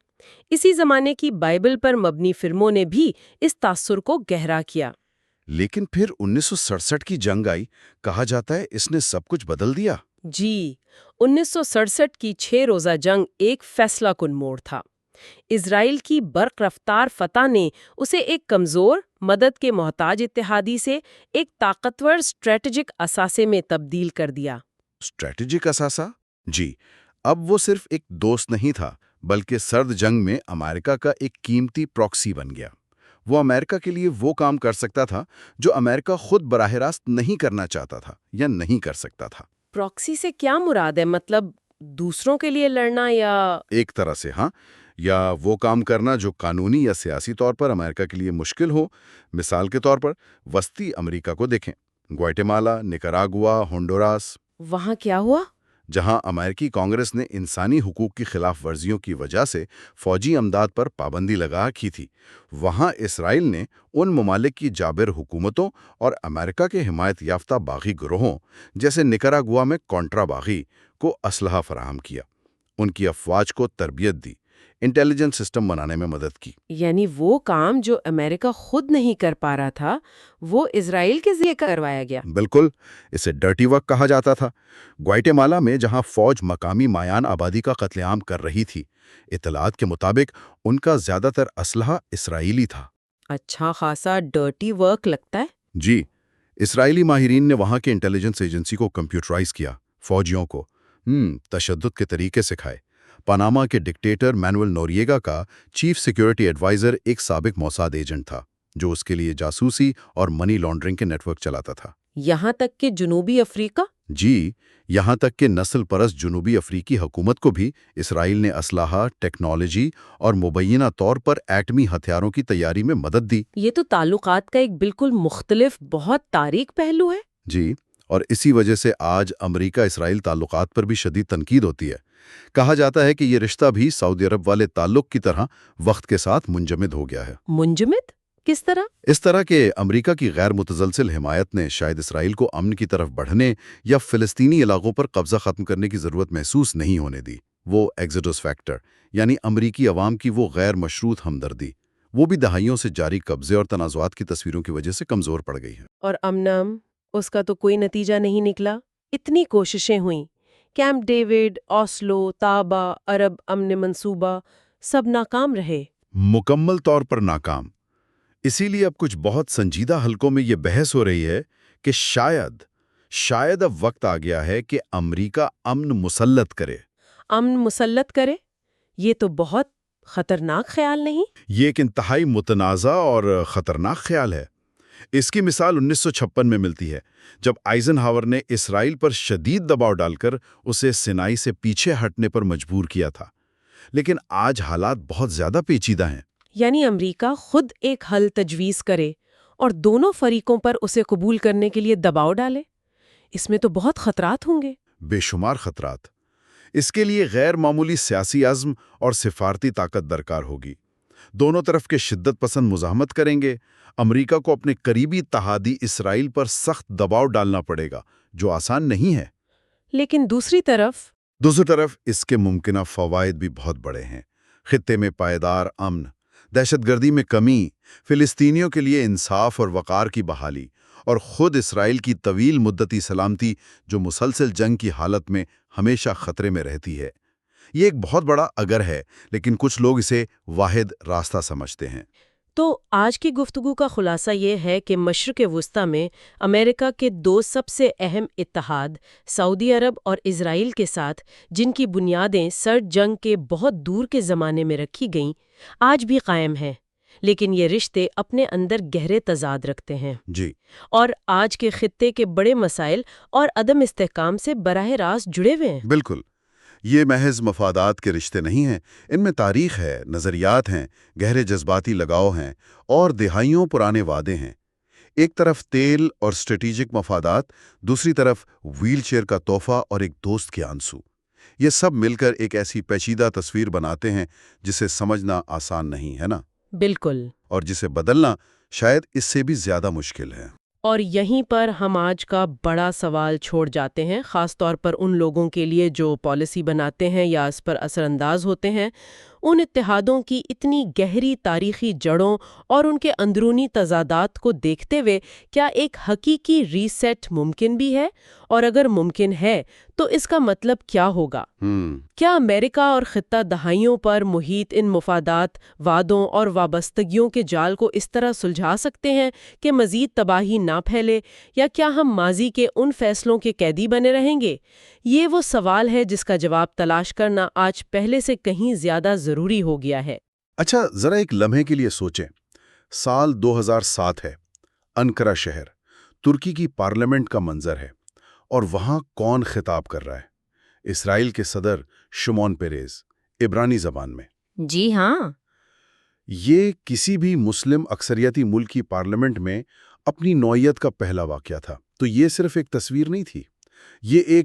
اسی زمانے کی بائبل پر مبنی فلموں نے بھی اس تاثر کو گہرا کیا۔ لیکن پھر 1967 کی جنگ آئی، کہا جاتا ہے اس نے سب کچھ بدل دیا۔ جی، 1967 کی 6 روزہ جنگ ایک فیصلہ کن موڑ تھا۔ اسرائیل کی برق رفتار فتح نے اسے ایک کمزور، مدد کے محتاج اتحادی سے ایک طاقتور اسٹریٹجک اثاثے میں تبدیل کر دیا۔ اسٹریٹجک اثاثہ؟ جی، اب وہ صرف ایک دوست نہیں تھا، بلکہ سرد جنگ میں امریکہ کا ایک قیمتی پراکسی بن گیا۔ وہ امریکہ کے لیے وہ کام کر سکتا تھا جو امریکہ خود براہ راست نہیں کرنا چاہتا تھا یا نہیں کر سکتا تھا۔ پراکسی سے کیا مراد ہے؟ مطلب دوسروں کے لیے لڑنا یا؟ ایک طرح سے ہاں، یا وہ کام کرنا جو قانونی یا سیاسی طور پر امریکہ کے لیے مشکل ہو۔ مثال کے طور پر وسطی امریکہ کو دیکھیں، گواٹے مالا، نکاراگوا، ہونڈوراس۔ وہاں کیا ہوا؟ جہاں امریکی کانگریس نے انسانی حقوق کی خلاف ورزیوں کی وجہ سے فوجی امداد پر پابندی لگا کی تھی، وہاں اسرائیل نے ان ممالک کی جابر حکومتوں اور امریکہ کے حمایت یافتہ باغی گروہوں جیسے نکراگوا میں کونٹرا باغی کو اسلحہ فراہم کیا، ان کی افواج کو تربیت دی، انٹیلیجنس سسٹم بنانے میں مدد کی۔ یعنی وہ کام جو امریکہ خود نہیں کر پا رہا تھا وہ اسرائیل کے ذریعے کروایا گیا۔ بالکل، اسے ڈرٹی ورک کہا جاتا تھا۔ گوائٹے میں جہاں فوج مقامی مایان آبادی کا قتل عام کر رہی تھی، اطلاعات کے مطابق ان کا زیادہ تر اسلحہ اسرائیلی تھا۔ اچھا خاصا ڈرٹی ورک لگتا ہے۔ جی، اسرائیلی ماہرین نے وہاں کے انٹیلیجنس ایجنسی کو کمپیوٹرائز کیا، فوجیوں کو تشدد کے طریقے سکھائے۔ پاناما کے ڈکٹیٹر مینوئل نوریگا کا چیف سیکیورٹی ایڈوائزر ایک سابق موساد ایجنٹ تھا جو اس کے لیے جاسوسی اور منی لانڈرنگ کے نیٹ ورک چلاتا تھا۔ یہاں تک کہ جنوبی افریقہ؟ جی، یہاں تک کہ نسل پرست جنوبی افریقی حکومت کو بھی اسرائیل نے اسلحہ، ٹیکنالوجی اور مبینہ طور پر ایٹمی ہتھیاروں کی تیاری میں مدد دی۔ یہ تو تعلقات کا ایک بالکل مختلف بہت تاریک پہلو ہے۔ جی، اور اسی وجہ سے آج امریکہ اسرائیل تعلقات پر بھی شدید تنقید ہوتی ہے۔ کہا جاتا ہے کہ یہ رشتہ بھی سعودی عرب والے تعلق کی طرح وقت کے ساتھ منجمد ہو گیا ہے۔ منجمد؟ کس طرح؟ اس طرح کہ امریکہ کی غیر متزلزل حمایت نے شاید اسرائیل کو امن کی طرف بڑھنے یا فلسطینی علاقوں پر قبضہ ختم کرنے کی ضرورت محسوس نہیں ہونے دی۔ وہ ایگزوڈس فیکٹر، یعنی امریکی عوام کی وہ غیر مشروط ہمدردی، وہ بھی دہائیوں سے جاری قبضے اور تنازعات کی تصویروں کی وجہ سے کمزور پڑ گئی ہے۔ اور امن اس کا تو کوئی نتیجہ نہیں نکلا۔ اتنی کوششیں ہوئیں، کیمپ ڈیوڈ، اوسلو، طابا، عرب امن منصوبہ، سب ناکام رہے۔ مکمل طور پر ناکام۔ اسی لیے اب کچھ بہت سنجیدہ حلقوں میں یہ بحث ہو رہی ہے کہ شاید اب وقت آ گیا ہے کہ امریکہ امن مسلط کرے۔ امن مسلط کرے؟ یہ تو بہت خطرناک خیال نہیں؟ یہ ایک انتہائی متنازع اور خطرناک خیال ہے۔ اس کی مثال 1956 میں ملتی ہے، جب آئزن ہاور نے اسرائیل پر شدید دباؤ ڈال کر اسے سینائی سے پیچھے ہٹنے پر مجبور کیا تھا۔ لیکن آج حالات بہت زیادہ پیچیدہ ہیں۔ یعنی امریکہ خود ایک حل تجویز کرے اور دونوں فریقوں پر اسے قبول کرنے کے لیے دباؤ ڈالے؟ اس میں تو بہت خطرات ہوں گے۔ بے شمار خطرات۔ اس کے لیے غیر معمولی سیاسی عزم اور سفارتی طاقت درکار ہوگی۔ دونوں طرف کے شدت پسند مزاحمت کریں گے۔ امریکہ کو اپنے قریبی اتحادی اسرائیل پر سخت دباؤ ڈالنا پڑے گا، جو آسان نہیں ہے۔ لیکن دوسری طرف اس کے ممکنہ فوائد بھی بہت بڑے ہیں۔ خطے میں پائیدار امن، دہشت گردی میں کمی، فلسطینیوں کے لیے انصاف اور وقار کی بحالی، اور خود اسرائیل کی طویل مدتی سلامتی جو مسلسل جنگ کی حالت میں ہمیشہ خطرے میں رہتی ہے۔ یہ ایک بہت بڑا اگر ہے، لیکن کچھ لوگ اسے واحد راستہ سمجھتے ہیں۔ تو آج کی گفتگو کا خلاصہ یہ ہے کہ مشرق وسطیٰ میں امریکہ کے دو سب سے اہم اتحاد، سعودی عرب اور اسرائیل کے ساتھ، جن کی بنیادیں سرد جنگ کے بہت دور کے زمانے میں رکھی گئیں، آج بھی قائم ہیں، لیکن یہ رشتے اپنے اندر گہرے تضاد رکھتے ہیں۔ جی، اور آج کے خطے کے بڑے مسائل اور عدم استحکام سے براہ راست جڑے ہوئے ہیں۔ بالکل، یہ محض مفادات کے رشتے نہیں ہیں، ان میں تاریخ ہے، نظریات ہیں، گہرے جذباتی لگاؤ ہیں، اور دہائیوں پرانے وعدے ہیں۔ ایک طرف تیل اور اسٹریٹجک مفادات، دوسری طرف ویل چیئر کا تحفہ اور ایک دوست کے آنسو۔ یہ سب مل کر ایک ایسی پیچیدہ تصویر بناتے ہیں جسے سمجھنا آسان نہیں ہے نا؟ بالکل۔ اور جسے بدلنا شاید اس سے بھی زیادہ مشکل ہے۔ اور یہیں پر ہم آج کا بڑا سوال چھوڑ جاتے ہیں، خاص طور پر ان لوگوں کے لیے جو پالیسی بناتے ہیں یا اس پر اثر انداز ہوتے ہیں۔ ان اتحادوں کی اتنی گہری تاریخی جڑوں اور ان کے اندرونی تضادات کو دیکھتے ہوئے کیا ایک حقیقی ری سیٹ ممکن بھی ہے؟ اور اگر ممکن ہے تو اس کا مطلب کیا ہوگا؟ کیا امریکہ اور خطہ دہائیوں پر محیط ان مفادات، وعدوں اور وابستگیوں کے جال کو اس طرح سلجھا سکتے ہیں کہ مزید تباہی نہ پھیلے، یا کیا ہم ماضی کے ان فیصلوں کے قیدی بنے رہیں گے؟ یہ وہ سوال ہے جس کا جواب تلاش کرنا آج پہلے سے کہیں زیادہ ضروری ہو گیا ہے۔ اچھا، ذرا ایک لمحے کے لیے سوچیں۔ سال 2007 ہے، انقرہ شہر، ترکی کی پارلیمنٹ کا منظر ہے، اور وہاں کون خطاب کر رہا ہے؟ اسرائیل کے صدر شمون پیریز، عبرانی زبان میں۔ جی ہاں۔ یہ کسی بھی مسلم اکثریتی ملک کی پارلیمنٹ میں اپنی نوعیت کا پہلا واقعہ تھا۔ تو یہ صرف ایک تصویر نہیں تھی، یہ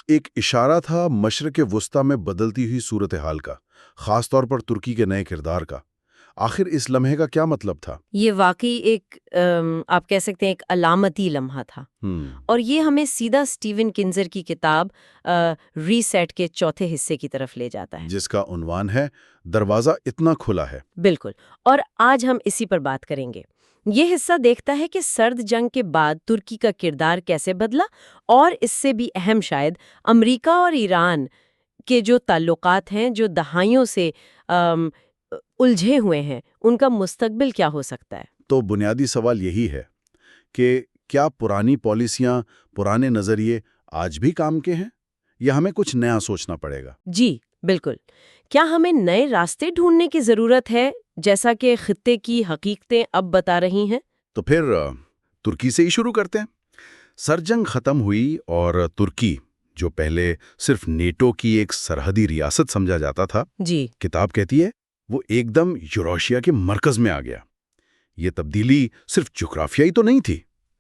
ایک اشارہ تھا مشرق وسطیٰ میں بدلتی ہوئی صورتحال کا، خاص طور پر ترکی کے نئے کردار کا۔ آخر اس لمحے کا کیا مطلب تھا؟ یہ واقعی ایک آپ کہہ سکتے ہیں ایک علامتی لمحہ تھا، اور یہ ہمیں سیدھا سٹیون کنزر کی کتاب ری سیٹ کے چوتھے حصے کی طرف لے جاتا ہے، جس کا عنوان ہے دروازہ اتنا کھلا ہے۔ بالکل، اور آج ہم اسی پر بات کریں گے۔ یہ حصہ دیکھتا ہے کہ سرد جنگ کے بعد ترکی کا کردار کیسے بدلا، اور اس سے بھی اہم شاید امریکہ اور ایران کے جو تعلقات ہیں، جو دہائیوں سے الجھے ہوئے ہیں، ان کا مستقبل کیا ہو سکتا ہے۔ تو بنیادی سوال یہی ہے کہ کیا پرانی پالیسیاں، پرانے نظریے آج بھی کام کے ہیں، یا ہمیں کچھ نیا سوچنا پڑے گا؟ جی بالکل، کیا ہمیں نئے راستے ڈھونڈنے کی ضرورت ہے، جیسا کہ خطے کی حقیقتیں اب بتا رہی ہیں؟ تو پھر ترکی سے ہی شروع کرتے ہیں۔ سرجنگ ختم ہوئی اور ترکی، جو پہلے صرف نیٹو کی ایک سرحدی ریاست سمجھا جاتا تھا، جی، کتاب کہتی ہے وہ ایک دم یوریشیا کے مرکز میں آ گیا۔ یہ تبدیلی صرف جغرافیائی تو نہیں تھی،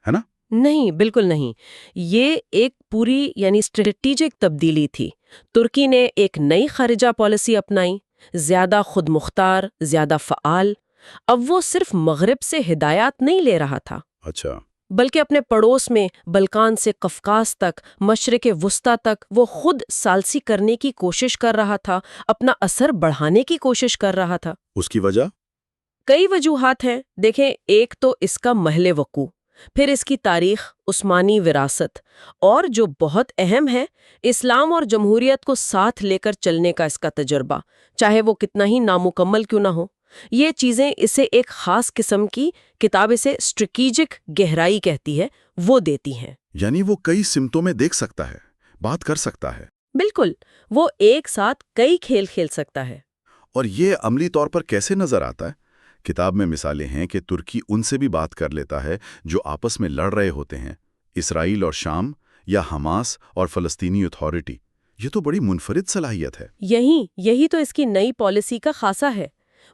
ہے نا؟ نہیں، بالکل نہیں، یہ ایک پوری اسٹریٹجک تبدیلی تھی۔ ترکی نے ایک نئی خارجہ پالیسی اپنائی، زیادہ خود مختار، زیادہ فعال۔ اب وہ صرف مغرب سے ہدایات نہیں لے رہا تھا، اچھا، بلکہ اپنے پڑوس میں بلکان سے قفقاز تک، مشرق وسطیٰ تک وہ خود ثالثی کرنے کی کوشش کر رہا تھا، اپنا اثر بڑھانے کی کوشش کر رہا تھا۔ اس کی وجہ؟ کئی وجوہات ہیں، دیکھیں، ایک تو اس کا محل وقوع، پھر اس کی تاریخ، عثمانی وراثت، اور جو بہت اہم ہے، اسلام اور جمہوریت کو ساتھ لے کر چلنے کا اس کا تجربہ، چاہے وہ کتنا ہی نامکمل کیوں نہ ہو۔ یہ چیزیں اسے ایک خاص قسم کی، کتاب اسے اسٹریٹجک گہرائی کہتی ہے، وہ دیتی ہیں۔ یعنی وہ کئی سمتوں میں دیکھ سکتا ہے، بات کر سکتا ہے۔ بالکل، وہ ایک ساتھ کئی کھیل کھیل سکتا ہے۔ اور یہ عملی طور پر کیسے نظر آتا ہے؟ کتاب میں مثالیں ہیں کہ ترکی ان سے بھی بات کر لیتا ہے جو آپس میں لڑ رہے ہوتے ہیں، اسرائیل اور شام، یا حماس اور فلسطینی اتھارٹی۔ یہ تو بڑی منفرد صلاحیت ہے۔ یہی تو اس کی نئی پالیسی کا خاصہ ہے۔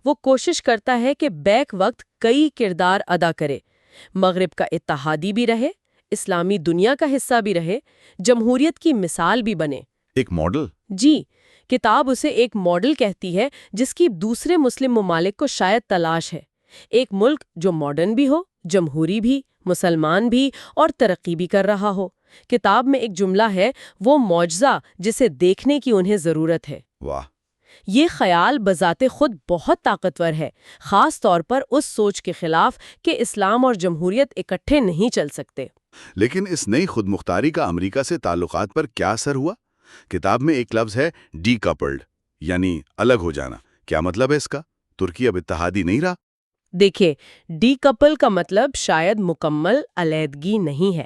وہ کوشش کرتا ہے کہ بیک وقت کئی کردار ادا کرے، مغرب کا اتحادی بھی رہے، اسلامی دنیا کا حصہ بھی رہے، جمہوریت کی مثال بھی بنے۔ ایک ماڈل؟ جی، کتاب اسے ایک ماڈل کہتی ہے جس کی دوسرے مسلم ممالک کو شاید تلاش ہے۔ ایک ملک جو ماڈرن بھی ہو، جمہوری بھی، مسلمان بھی، اور ترقی بھی کر رہا ہو۔ کتاب میں ایک جملہ ہے، وہ معجزہ جسے دیکھنے کی انہیں ضرورت ہے۔ واہ! یہ خیال بذات خود بہت طاقتور ہے، خاص طور پر اس سوچ کے خلاف کہ اسلام اور جمہوریت اکٹھے نہیں چل سکتے۔ لیکن اس نئی خود مختاری کا امریکہ سے تعلقات پر کیا اثر ہوا؟ کتاب میں ایک لفظ ہے ڈی کپلڈ، یعنی الگ ہو جانا۔ کیا مطلب ہے اس کا؟ ترکی اب اتحادی نہیں رہا؟ دیکھیں، ڈی کپل کا مطلب شاید مکمل علیحدگی نہیں ہے۔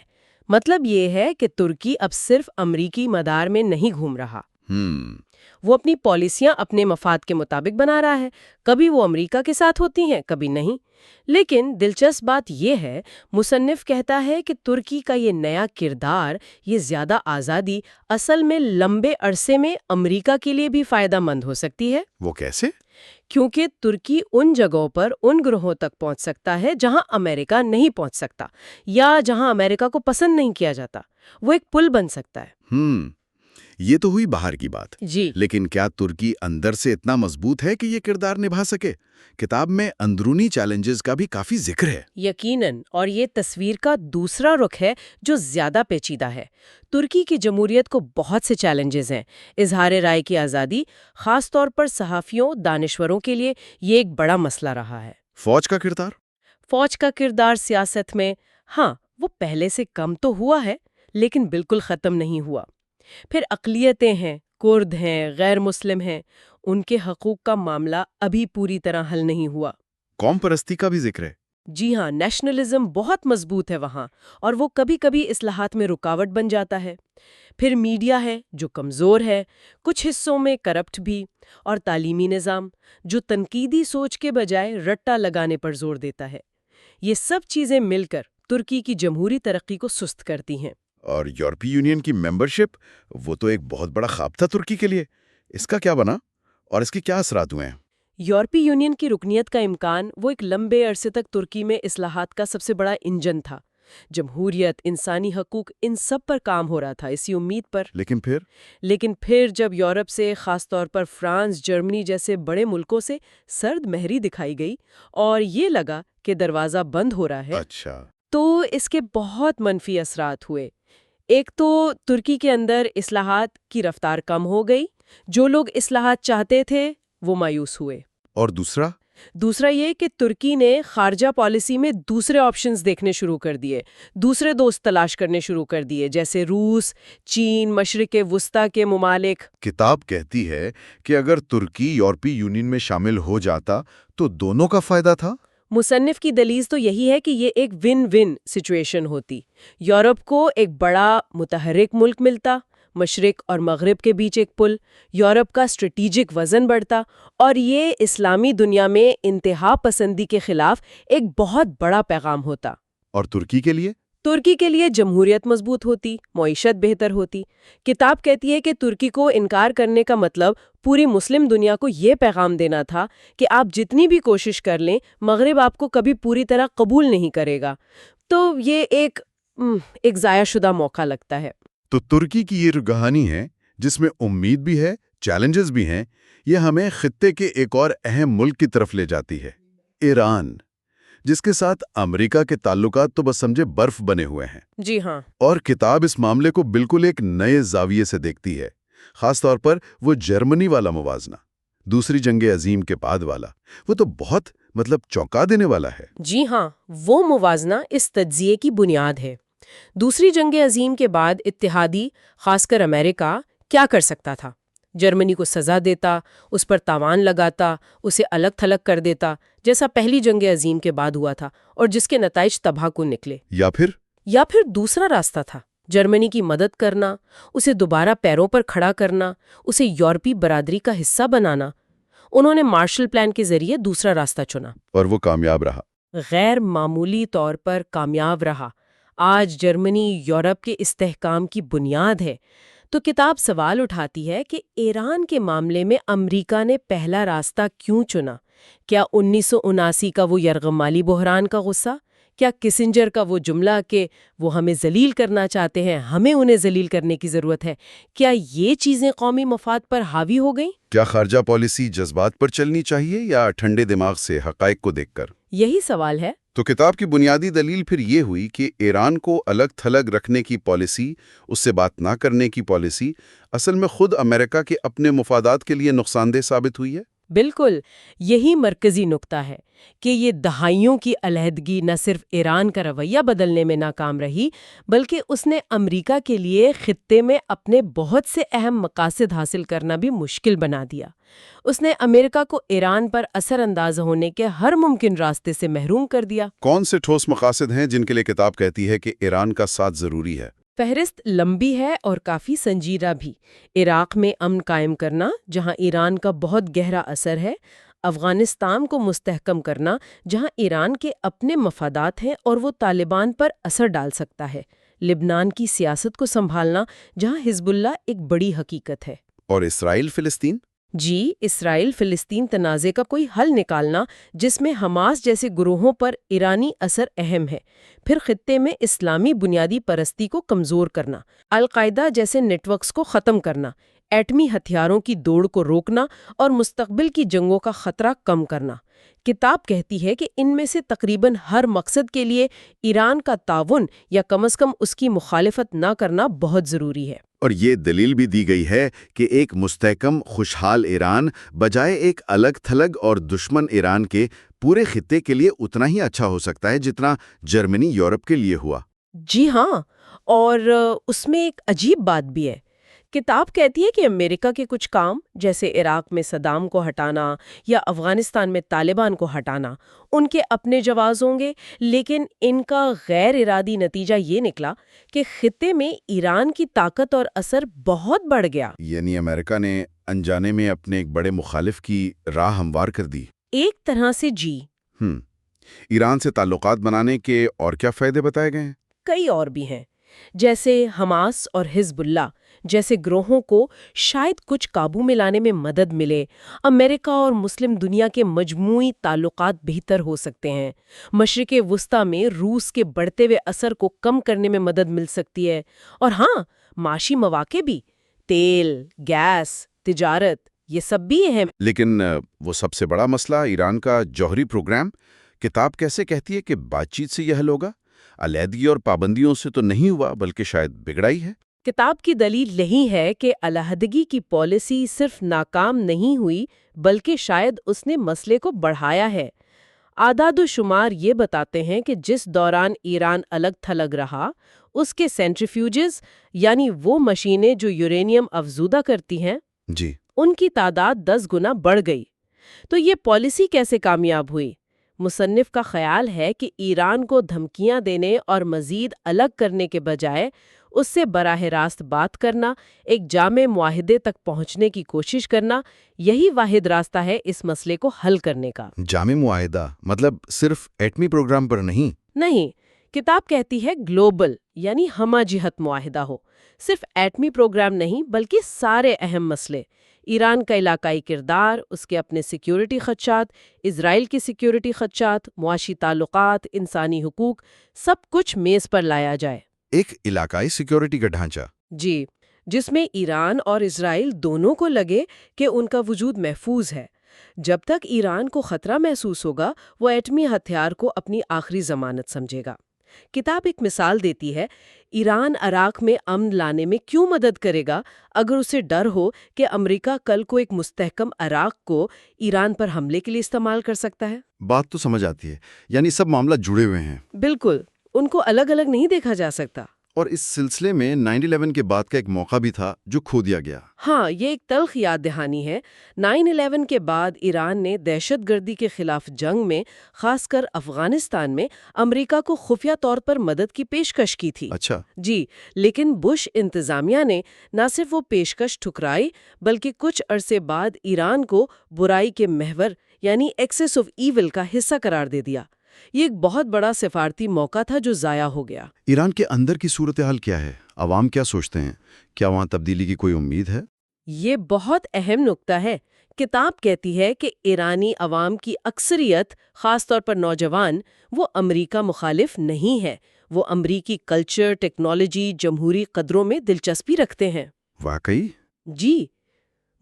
مطلب یہ ہے کہ ترکی اب صرف امریکی مدار میں نہیں گھوم رہا۔ وہ اپنی پالیسیاں اپنے مفاد کے مطابق بنا رہا ہے، کبھی وہ امریکہ کے ساتھ ہوتی ہیں، کبھی نہیں۔ لیکن دلچسپ بات یہ ہے، مصنف کہتا ہے کہ ترکی کا یہ نیا کردار، یہ زیادہ آزادی، اصل میں لمبے عرصے میں امریکہ کے لیے بھی فائدہ مند ہو سکتی ہے۔ وہ کیسے؟ کیونکہ ترکی ان جگہوں پر، ان گروہوں تک پہنچ سکتا ہے جہاں امریکہ نہیں پہنچ سکتا، یا جہاں امریکہ کو پسند نہیں کیا جاتا۔ وہ ایک پل بن سکتا ہے۔ یہ تو ہوئی باہر کی بات۔ جی، لیکن کیا ترکی اندر سے اتنا مضبوط ہے کہ یہ کردار نبھا سکے؟ کتاب میں اندرونی چیلنجز کا بھی کافی ذکر ہے۔ یقیناً، اور یہ تصویر کا دوسرا رخ ہے جو زیادہ پیچیدہ ہے۔ ترکی کی جمہوریت کو بہت سے چیلنجز ہیں۔ اظہار رائے کی آزادی، خاص طور پر صحافیوں، دانشوروں کے لیے یہ ایک بڑا مسئلہ رہا ہے۔ فوج کا کردار؟ فوج کا کردار سیاست میں، ہاں، وہ پہلے سے کم تو ہوا ہے، لیکن بالکل ختم نہیں ہوا۔ پھر اقلیتیں ہیں، کرد ہیں، غیر مسلم ہیں، ان کے حقوق کا معاملہ ابھی پوری طرح حل نہیں ہوا۔ قوم پرستی کا بھی ذکر ہے۔ جی ہاں، نیشنلزم بہت مضبوط ہے وہاں، اور وہ کبھی کبھی اصلاحات میں رکاوٹ بن جاتا ہے۔ پھر میڈیا ہے جو کمزور ہے، کچھ حصوں میں کرپٹ بھی، اور تعلیمی نظام جو تنقیدی سوچ کے بجائے رٹا لگانے پر زور دیتا ہے۔ یہ سب چیزیں مل کر ترکی کی جمہوری ترقی کو سست کرتی ہیں۔ اور یورپی یونین کی ممبرشپ، وہ تو ایک بہت بڑا خواب تھا ترکی کے لیے۔ اس کا کیا بنا اور اس کے کیا اثرات ہوئے ہیں؟ یورپی یونین کی رکنیت کا امکان، وہ ایک لمبے عرصے تک ترکی میں اصلاحات کا سب سے بڑا انجن تھا۔ جمہوریت، انسانی حقوق، ان سب پر کام ہو رہا تھا اسی امید پر۔ لیکن پھر جب یورپ سے، خاص طور پر فرانس، جرمنی جیسے بڑے ملکوں سے سرد مہری دکھائی گئی اور یہ لگا کہ دروازہ بند ہو رہا ہے، اچھا، تو اس کے بہت منفی اثرات ہوئے۔ ایک تو ترکی کے اندر اصلاحات کی رفتار کم ہو گئی، جو لوگ اصلاحات چاہتے تھے وہ مایوس ہوئے۔ اور دوسرا یہ کہ ترکی نے خارجہ پالیسی میں دوسرے آپشنز دیکھنے شروع کر دیے، دوسرے دوست تلاش کرنے شروع کر دیے، جیسے روس، چین، مشرق وسطیٰ کے ممالک۔ کتاب کہتی ہے کہ اگر ترکی یورپی یونین میں شامل ہو جاتا تو دونوں کا فائدہ تھا۔ مصنف کی دلیل تو یہی ہے کہ یہ ایک ون ون سچویشن ہوتی۔ یورپ کو ایک بڑا متحرک ملک ملتا، مشرق اور مغرب کے بیچ ایک پل، یورپ کا اسٹریٹجک وزن بڑھتا، اور یہ اسلامی دنیا میں انتہا پسندی کے خلاف ایک بہت بڑا پیغام ہوتا۔ اور ترکی کے لیے؟ ترکی کے لیے جمہوریت مضبوط ہوتی، معیشت بہتر ہوتی۔ کتاب کہتی ہے کہ ترکی کو انکار کرنے کا مطلب پوری مسلم دنیا کو یہ پیغام دینا تھا کہ آپ جتنی بھی کوشش کر لیں، مغرب آپ کو کبھی پوری طرح قبول نہیں کرے گا۔ تو یہ ایک ضائع شدہ موقع لگتا ہے۔ تو ترکی کی یہ کہانی ہے جس میں امید بھی ہے، چیلنجز بھی ہیں، یہ ہمیں خطے کے ایک اور اہم ملک کی طرف لے جاتی ہے، ایران، جس کے ساتھ امریکہ کے تعلقات تو بس سمجھے برف بنے ہوئے ہیں۔ جی ہاں۔ اور کتاب اس معاملے کو بالکل ایک نئے زاویے سے دیکھتی ہے، خاص طور پر وہ جرمنی والا موازنہ، دوسری جنگ عظیم کے بعد والا، وہ تو بہت چونکا دینے والا ہے۔ جی ہاں، وہ موازنہ اس تجزیے کی بنیاد ہے۔ دوسری جنگ عظیم کے بعد اتحادی، خاص کر امریکہ، کیا کر سکتا تھا؟ جرمنی کو سزا دیتا، اس پر تاوان لگاتا، اسے الگ تھلگ کر دیتا، جیسا پہلی جنگ عظیم کے بعد ہوا تھا اور جس کے نتائج تباہ کن نکلے۔ یا پھر دوسرا راستہ تھا، جرمنی کی مدد کرنا، اسے دوبارہ پیروں پر کھڑا کرنا، اسے یورپی برادری کا حصہ بنانا۔ انہوں نے مارشل پلان کے ذریعے دوسرا راستہ چنا، اور وہ کامیاب رہا، غیر معمولی طور پر کامیاب رہا۔ آج جرمنی یورپ کے استحکام کی بنیاد ہے۔ تو کتاب سوال اٹھاتی ہے کہ ایران کے معاملے میں امریکہ نے پہلا راستہ کیوں چنا؟ کیا 1979 کا وہ یرغمالی بحران کا غصہ؟ کیا کسنجر کا وہ جملہ کہ وہ ہمیں ذلیل کرنا چاہتے ہیں، ہمیں انہیں ذلیل کرنے کی ضرورت ہے؟ کیا یہ چیزیں قومی مفاد پر حاوی ہو گئیں؟ کیا خارجہ پالیسی جذبات پر چلنی چاہیے یا ٹھنڈے دماغ سے حقائق کو دیکھ کر؟ یہی سوال ہے۔ تو کتاب کی بنیادی دلیل پھر یہ ہوئی کہ ایران کو الگ تھلگ رکھنے کی پالیسی، اس سے بات نہ کرنے کی پالیسی، اصل میں خود امریکہ کے اپنے مفادات کے لیے نقصان دہ ثابت ہوئی ہے۔ بالکل، یہی مرکزی نقطہ ہے کہ یہ دہائیوں کی علیحدگی نہ صرف ایران کا رویہ بدلنے میں ناکام رہی، بلکہ اس نے امریکہ کے لیے خطے میں اپنے بہت سے اہم مقاصد حاصل کرنا بھی مشکل بنا دیا۔ اس نے امریکہ کو ایران پر اثر انداز ہونے کے ہر ممکن راستے سے محروم کر دیا۔ کون سے ٹھوس مقاصد ہیں جن کے لیے کتاب کہتی ہے کہ ایران کا ساتھ ضروری ہے؟ فہرست لمبی ہے اور کافی سنجیدہ بھی۔ عراق میں امن قائم کرنا، جہاں ایران کا بہت گہرا اثر ہے، افغانستان کو مستحکم کرنا، جہاں ایران کے اپنے مفادات ہیں اور وہ طالبان پر اثر ڈال سکتا ہے، لبنان کی سیاست کو سنبھالنا، جہاں حزب اللہ ایک بڑی حقیقت ہے، اور اسرائیل فلسطین؟ جی، اسرائیل فلسطین تنازع کا کوئی حل نکالنا جس میں حماس جیسے گروہوں پر ایرانی اثر اہم ہے، پھر خطے میں اسلامی بنیادی پرستی کو کمزور کرنا، القاعدہ جیسے نیٹ ورکس کو ختم کرنا، ایٹمی ہتھیاروں کی دوڑ کو روکنا اور مستقبل کی جنگوں کا خطرہ کم کرنا۔ کتاب کہتی ہے کہ ان میں سے تقریباً ہر مقصد کے لیے ایران کا تعاون یا کم از کم اس کی مخالفت نہ کرنا بہت ضروری ہے۔ اور یہ دلیل بھی دی گئی ہے کہ ایک مستحکم خوشحال ایران بجائے ایک الگ تھلگ اور دشمن ایران کے پورے خطے کے لیے اتنا ہی اچھا ہو سکتا ہے جتنا جرمنی یورپ کے لیے ہوا۔ جی ہاں، اور اس میں ایک عجیب بات بھی ہے۔ کتاب کہتی ہے کہ امریکہ کے کچھ کام جیسے عراق میں صدام کو ہٹانا یا افغانستان میں طالبان کو ہٹانا ان کے اپنے جواز ہوں گے، لیکن ان کا غیر ارادی نتیجہ یہ نکلا کہ خطے میں ایران کی طاقت اور اثر بہت بڑھ گیا۔ یعنی امریکہ نے انجانے میں اپنے ایک بڑے مخالف کی راہ ہموار کر دی۔ ایک طرح سے جی۔ ایران سے تعلقات بنانے کے اور کیا فائدے بتائے گئے ہیں؟ کئی اور بھی ہیں، جیسے حماس اور حزب اللہ جیسے گروہوں کو شاید کچھ قابو میں لانے میں مدد ملے، امریکہ اور مسلم دنیا کے مجموعی تعلقات بہتر ہو سکتے ہیں، مشرق وسطیٰ میں روس کے بڑھتے ہوئے اثر کو کم کرنے میں مدد مل سکتی ہے، اور ہاں، معاشی مواقع بھی، تیل، گیس، تجارت، یہ سب بھی اہم۔ لیکن وہ سب سے بڑا مسئلہ ایران کا جوہری پروگرام، کتاب کیسے کہتی ہے کہ بات چیت سے یہ حل ہوگا؟ علیحدگی اور پابندیوں سے تو نہیں ہوا، بلکہ شاید بگڑا ہی ہے۔ کتاب کی دلیل یہی ہے کہ علیحدگی کی پالیسی صرف ناکام نہیں ہوئی، بلکہ شاید اس نے مسئلے کو بڑھایا ہے۔ اعداد و شمار یہ بتاتے ہیں کہ جس دوران ایران الگ تھلگ رہا، اس کے سینٹریفیوجز یعنی وہ مشینیں جو یورینیم افزودہ کرتی ہیں، جی، ان کی تعداد 10 گنا بڑھ گئی۔ تو یہ پالیسی کیسے کامیاب ہوئی؟ مصنف کا خیال ہے کہ ایران کو دھمکیاں دینے اور مزید الگ کرنے کے بجائے اس سے براہ راست بات کرنا، ایک جامع معاہدے تک پہنچنے کی کوشش کرنا، یہی واحد راستہ ہے اس مسئلے کو حل کرنے کا۔ جامع معاہدہ مطلب صرف ایٹمی پروگرام پر نہیں؟ نہیں، کتاب کہتی ہے گلوبل یعنی ہمہ جہت معاہدہ ہو، صرف ایٹمی پروگرام نہیں بلکہ سارے اہم مسئلے، ایران کا علاقائی کردار، اس کے اپنے سیکیورٹی خدشات، اسرائیل کے سیکیورٹی خدشات، معاشی تعلقات، انسانی حقوق، سب کچھ میز پر لایا جائے۔ ایک علاقائی سیکیورٹی کا ڈھانچہ؟ جی، جس میں ایران اور اسرائیل دونوں کو لگے کہ ان کا وجود محفوظ ہے۔ جب تک ایران کو خطرہ محسوس ہوگا، وہ ایٹمی ہتھیار کو اپنی آخری ضمانت سمجھے گا۔ کتاب ایک مثال دیتی ہے، ایران عراق میں امن لانے میں کیوں مدد کرے گا اگر اسے ڈر ہو کہ امریکہ کل کو ایک مستحکم عراق کو ایران پر حملے کے لیے استعمال کر سکتا ہے۔ بات تو سمجھ آتی ہے، یعنی سب معاملات جڑے ہوئے ہیں۔ بالکل، ان کو الگ الگ نہیں دیکھا جا سکتا۔ اور اس سلسلے میں 9/11 کے بعد کا ایک موقع بھی تھا جو کھو دیا گیا۔ ہاں، یہ ایک تلخ یاد دہانی ہے۔ 9/11 کے بعد ایران نے دہشت گردی کے خلاف جنگ میں، خاص کر افغانستان میں، امریکہ کو خفیہ طور پر مدد کی پیشکش کی تھی۔ اچھا۔ جی، لیکن بش انتظامیہ نے نہ صرف وہ پیشکش ٹھکرائی، بلکہ کچھ عرصے بعد ایران کو برائی کے محور یعنی ایکسس آف ایول کا حصہ قرار دے دیا۔ یہ ایک بہت بڑا سفارتی موقع تھا جو ضائع ہو گیا۔ ایران کے اندر کی صورتحال کیا ہے؟ عوام کیا سوچتے ہیں؟ کیا وہاں تبدیلی کی کوئی امید ہے؟ یہ بہت اہم نکتہ ہے۔ کتاب کہتی ہے کہ ایرانی عوام کی اکثریت، خاص طور پر نوجوان، وہ امریکہ مخالف نہیں ہے۔ وہ امریکی کلچر، ٹیکنالوجی، جمہوری قدروں میں دلچسپی رکھتے ہیں۔ واقعی؟ جی،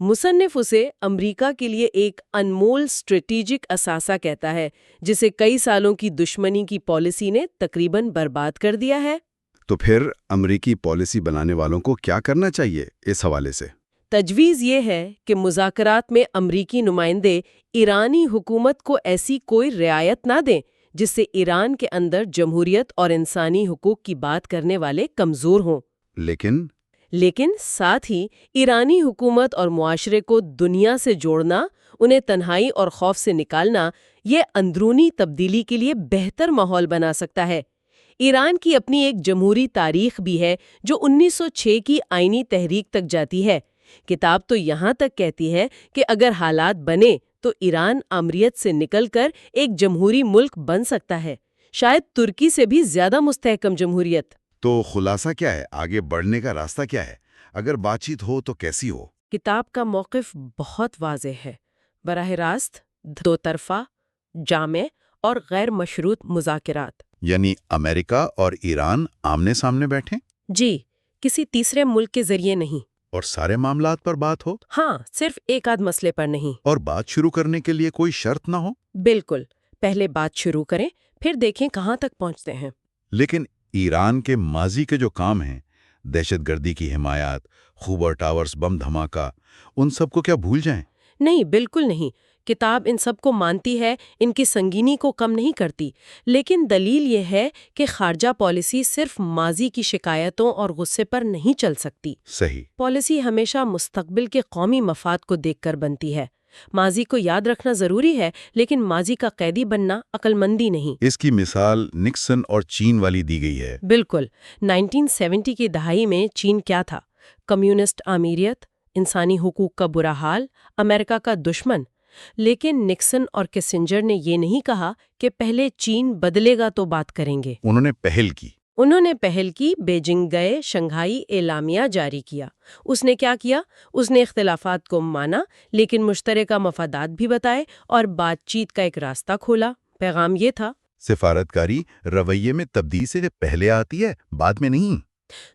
مصنف اسے امریکہ کے لیے ایک انمول اسٹریٹجک اثاثہ کہتا ہے، جسے کئی سالوں کی دشمنی کی پالیسی نے تقریباً برباد کر دیا ہے۔ تو پھر امریکی پالیسی بنانے والوں کو کیا کرنا چاہیے اس حوالے سے؟ تجویز یہ ہے کہ مذاکرات میں امریکی نمائندے ایرانی حکومت کو ایسی کوئی رعایت نہ دیں جس سے ایران کے اندر جمہوریت اور انسانی حقوق کی بات کرنے والے کمزور ہوں۔ لیکن ساتھ ہی ایرانی حکومت اور معاشرے کو دنیا سے جوڑنا، انہیں تنہائی اور خوف سے نکالنا، یہ اندرونی تبدیلی کے لیے بہتر ماحول بنا سکتا ہے۔ ایران کی اپنی ایک جمہوری تاریخ بھی ہے جو 1906 کی آئینی تحریک تک جاتی ہے۔ کتاب تو یہاں تک کہتی ہے کہ اگر حالات بنے تو ایران آمریت سے نکل کر ایک جمہوری ملک بن سکتا ہے، شاید ترکی سے بھی زیادہ مستحکم جمہوریت۔ تو خلاصہ کیا ہے؟ آگے بڑھنے کا راستہ کیا ہے؟ اگر بات چیت ہو تو کیسی ہو؟ کتاب کا موقف بہت واضح ہے، براہ راست، دو طرفہ، جامع اور غیر مشروط مذاکرات۔ یعنی امریکہ اور ایران آمنے سامنے بیٹھیں؟ جی، کسی تیسرے ملک کے ذریعے نہیں۔ اور سارے معاملات پر بات ہو؟ ہاں، صرف ایک آدھ مسئلے پر نہیں۔ اور بات شروع کرنے کے لیے کوئی شرط نہ ہو؟ بالکل، پہلے بات شروع کریں، پھر دیکھیں کہاں تک پہنچتے ہیں۔ لیکن ایران کے ماضی کے جو کام ہیں، دہشت گردی کی حمایت، خوبر ٹاورز بم دھماکہ، ان سب کو کیا بھول جائیں؟ نہیں، بالکل نہیں۔ کتاب ان سب کو مانتی ہے، ان کی سنگینی کو کم نہیں کرتی، لیکن دلیل یہ ہے کہ خارجہ پالیسی صرف ماضی کی شکایتوں اور غصے پر نہیں چل سکتی۔ صحیح۔ پالیسی ہمیشہ مستقبل کے قومی مفاد کو دیکھ کر بنتی ہے۔ ماضی کو یاد رکھنا ضروری ہے، لیکن ماضی کا قیدی بننا عقل مندی نہیں۔ اس کی مثال نکسن اور چین والی دی گئی ہے۔ بالکل۔ 1970 کی دہائی میں چین کیا تھا؟ کمیونسٹ آمیریت، انسانی حقوق کا برا حال، امریکہ کا دشمن۔ لیکن نکسن اور کیسنجر نے یہ نہیں کہا کہ پہلے چین بدلے گا تو بات کریں گے۔ انہوں نے پہل کی۔ انہوں نے پہل کی، بیجنگ گئے، شنگھائی اعلامیہ جاری کیا۔ اس نے کیا کیا؟ اس نے اختلافات کو مانا لیکن مشترکہ مفادات بھی بتائے اور بات چیت کا ایک راستہ کھولا۔ پیغام یہ تھا، سفارتکاری رویے میں تبدیلی سے پہلے آتی ہے، بعد میں نہیں۔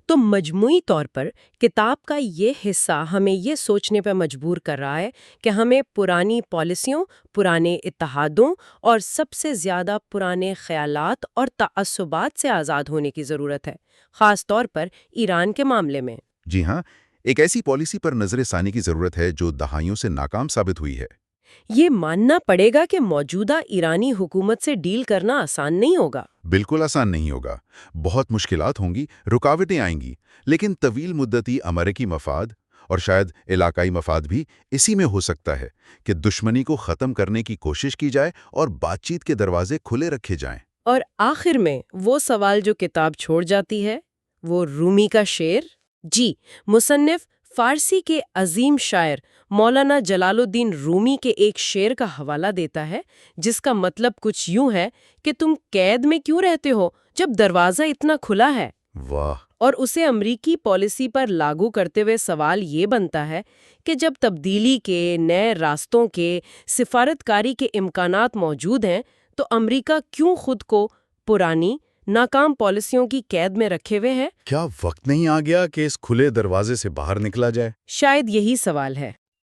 تو مجموعی طور پر کتاب کا یہ حصہ ہمیں یہ سوچنے پہ مجبور کر رہا ہے کہ ہمیں پرانی پالیسیوں، پرانے اتحادوں اور سب سے زیادہ پرانے خیالات اور تعصبات سے آزاد ہونے کی ضرورت ہے، خاص طور پر ایران کے معاملے میں۔ جی ہاں، ایک ایسی پالیسی پر نظر ثانی کی ضرورت ہے جو دہائیوں سے ناکام ثابت ہوئی ہے۔ یہ ماننا پڑے گا کہ موجودہ ایرانی حکومت سے ڈیل کرنا آسان نہیں ہوگا۔ بالکل آسان نہیں ہوگا، بہت مشکلات ہوں گی، رکاوٹیں آئیں گی، لیکن طویل مدتی امریکی مفاد اور شاید علاقائی مفاد بھی اسی میں ہو سکتا ہے کہ دشمنی کو ختم کرنے کی کوشش کی جائے اور بات چیت کے دروازے کھلے رکھے جائیں۔ اور آخر میں وہ سوال جو کتاب چھوڑ جاتی ہے، وہ رومی کا شعر۔ جی، مصنف فارسی کے عظیم شاعر مولانا جلال الدین رومی کے ایک شعر کا حوالہ دیتا ہے جس کا مطلب کچھ یوں ہے کہ تم قید میں کیوں رہتے ہو جب دروازہ اتنا کھلا ہے؟ واہ! اور اسے امریکی پالیسی پر لاگو کرتے ہوئے سوال یہ بنتا ہے کہ جب تبدیلی کے، نئے راستوں کے، سفارتکاری کے امکانات موجود ہیں تو امریکہ کیوں خود کو پرانی، ناکام پالیسیوں کی قید میں رکھے ہوئے ہے؟ کیا وقت نہیں آ گیا کہ اس کھلے دروازے سے باہر نکلا جائے؟ شاید یہی سوال ہے۔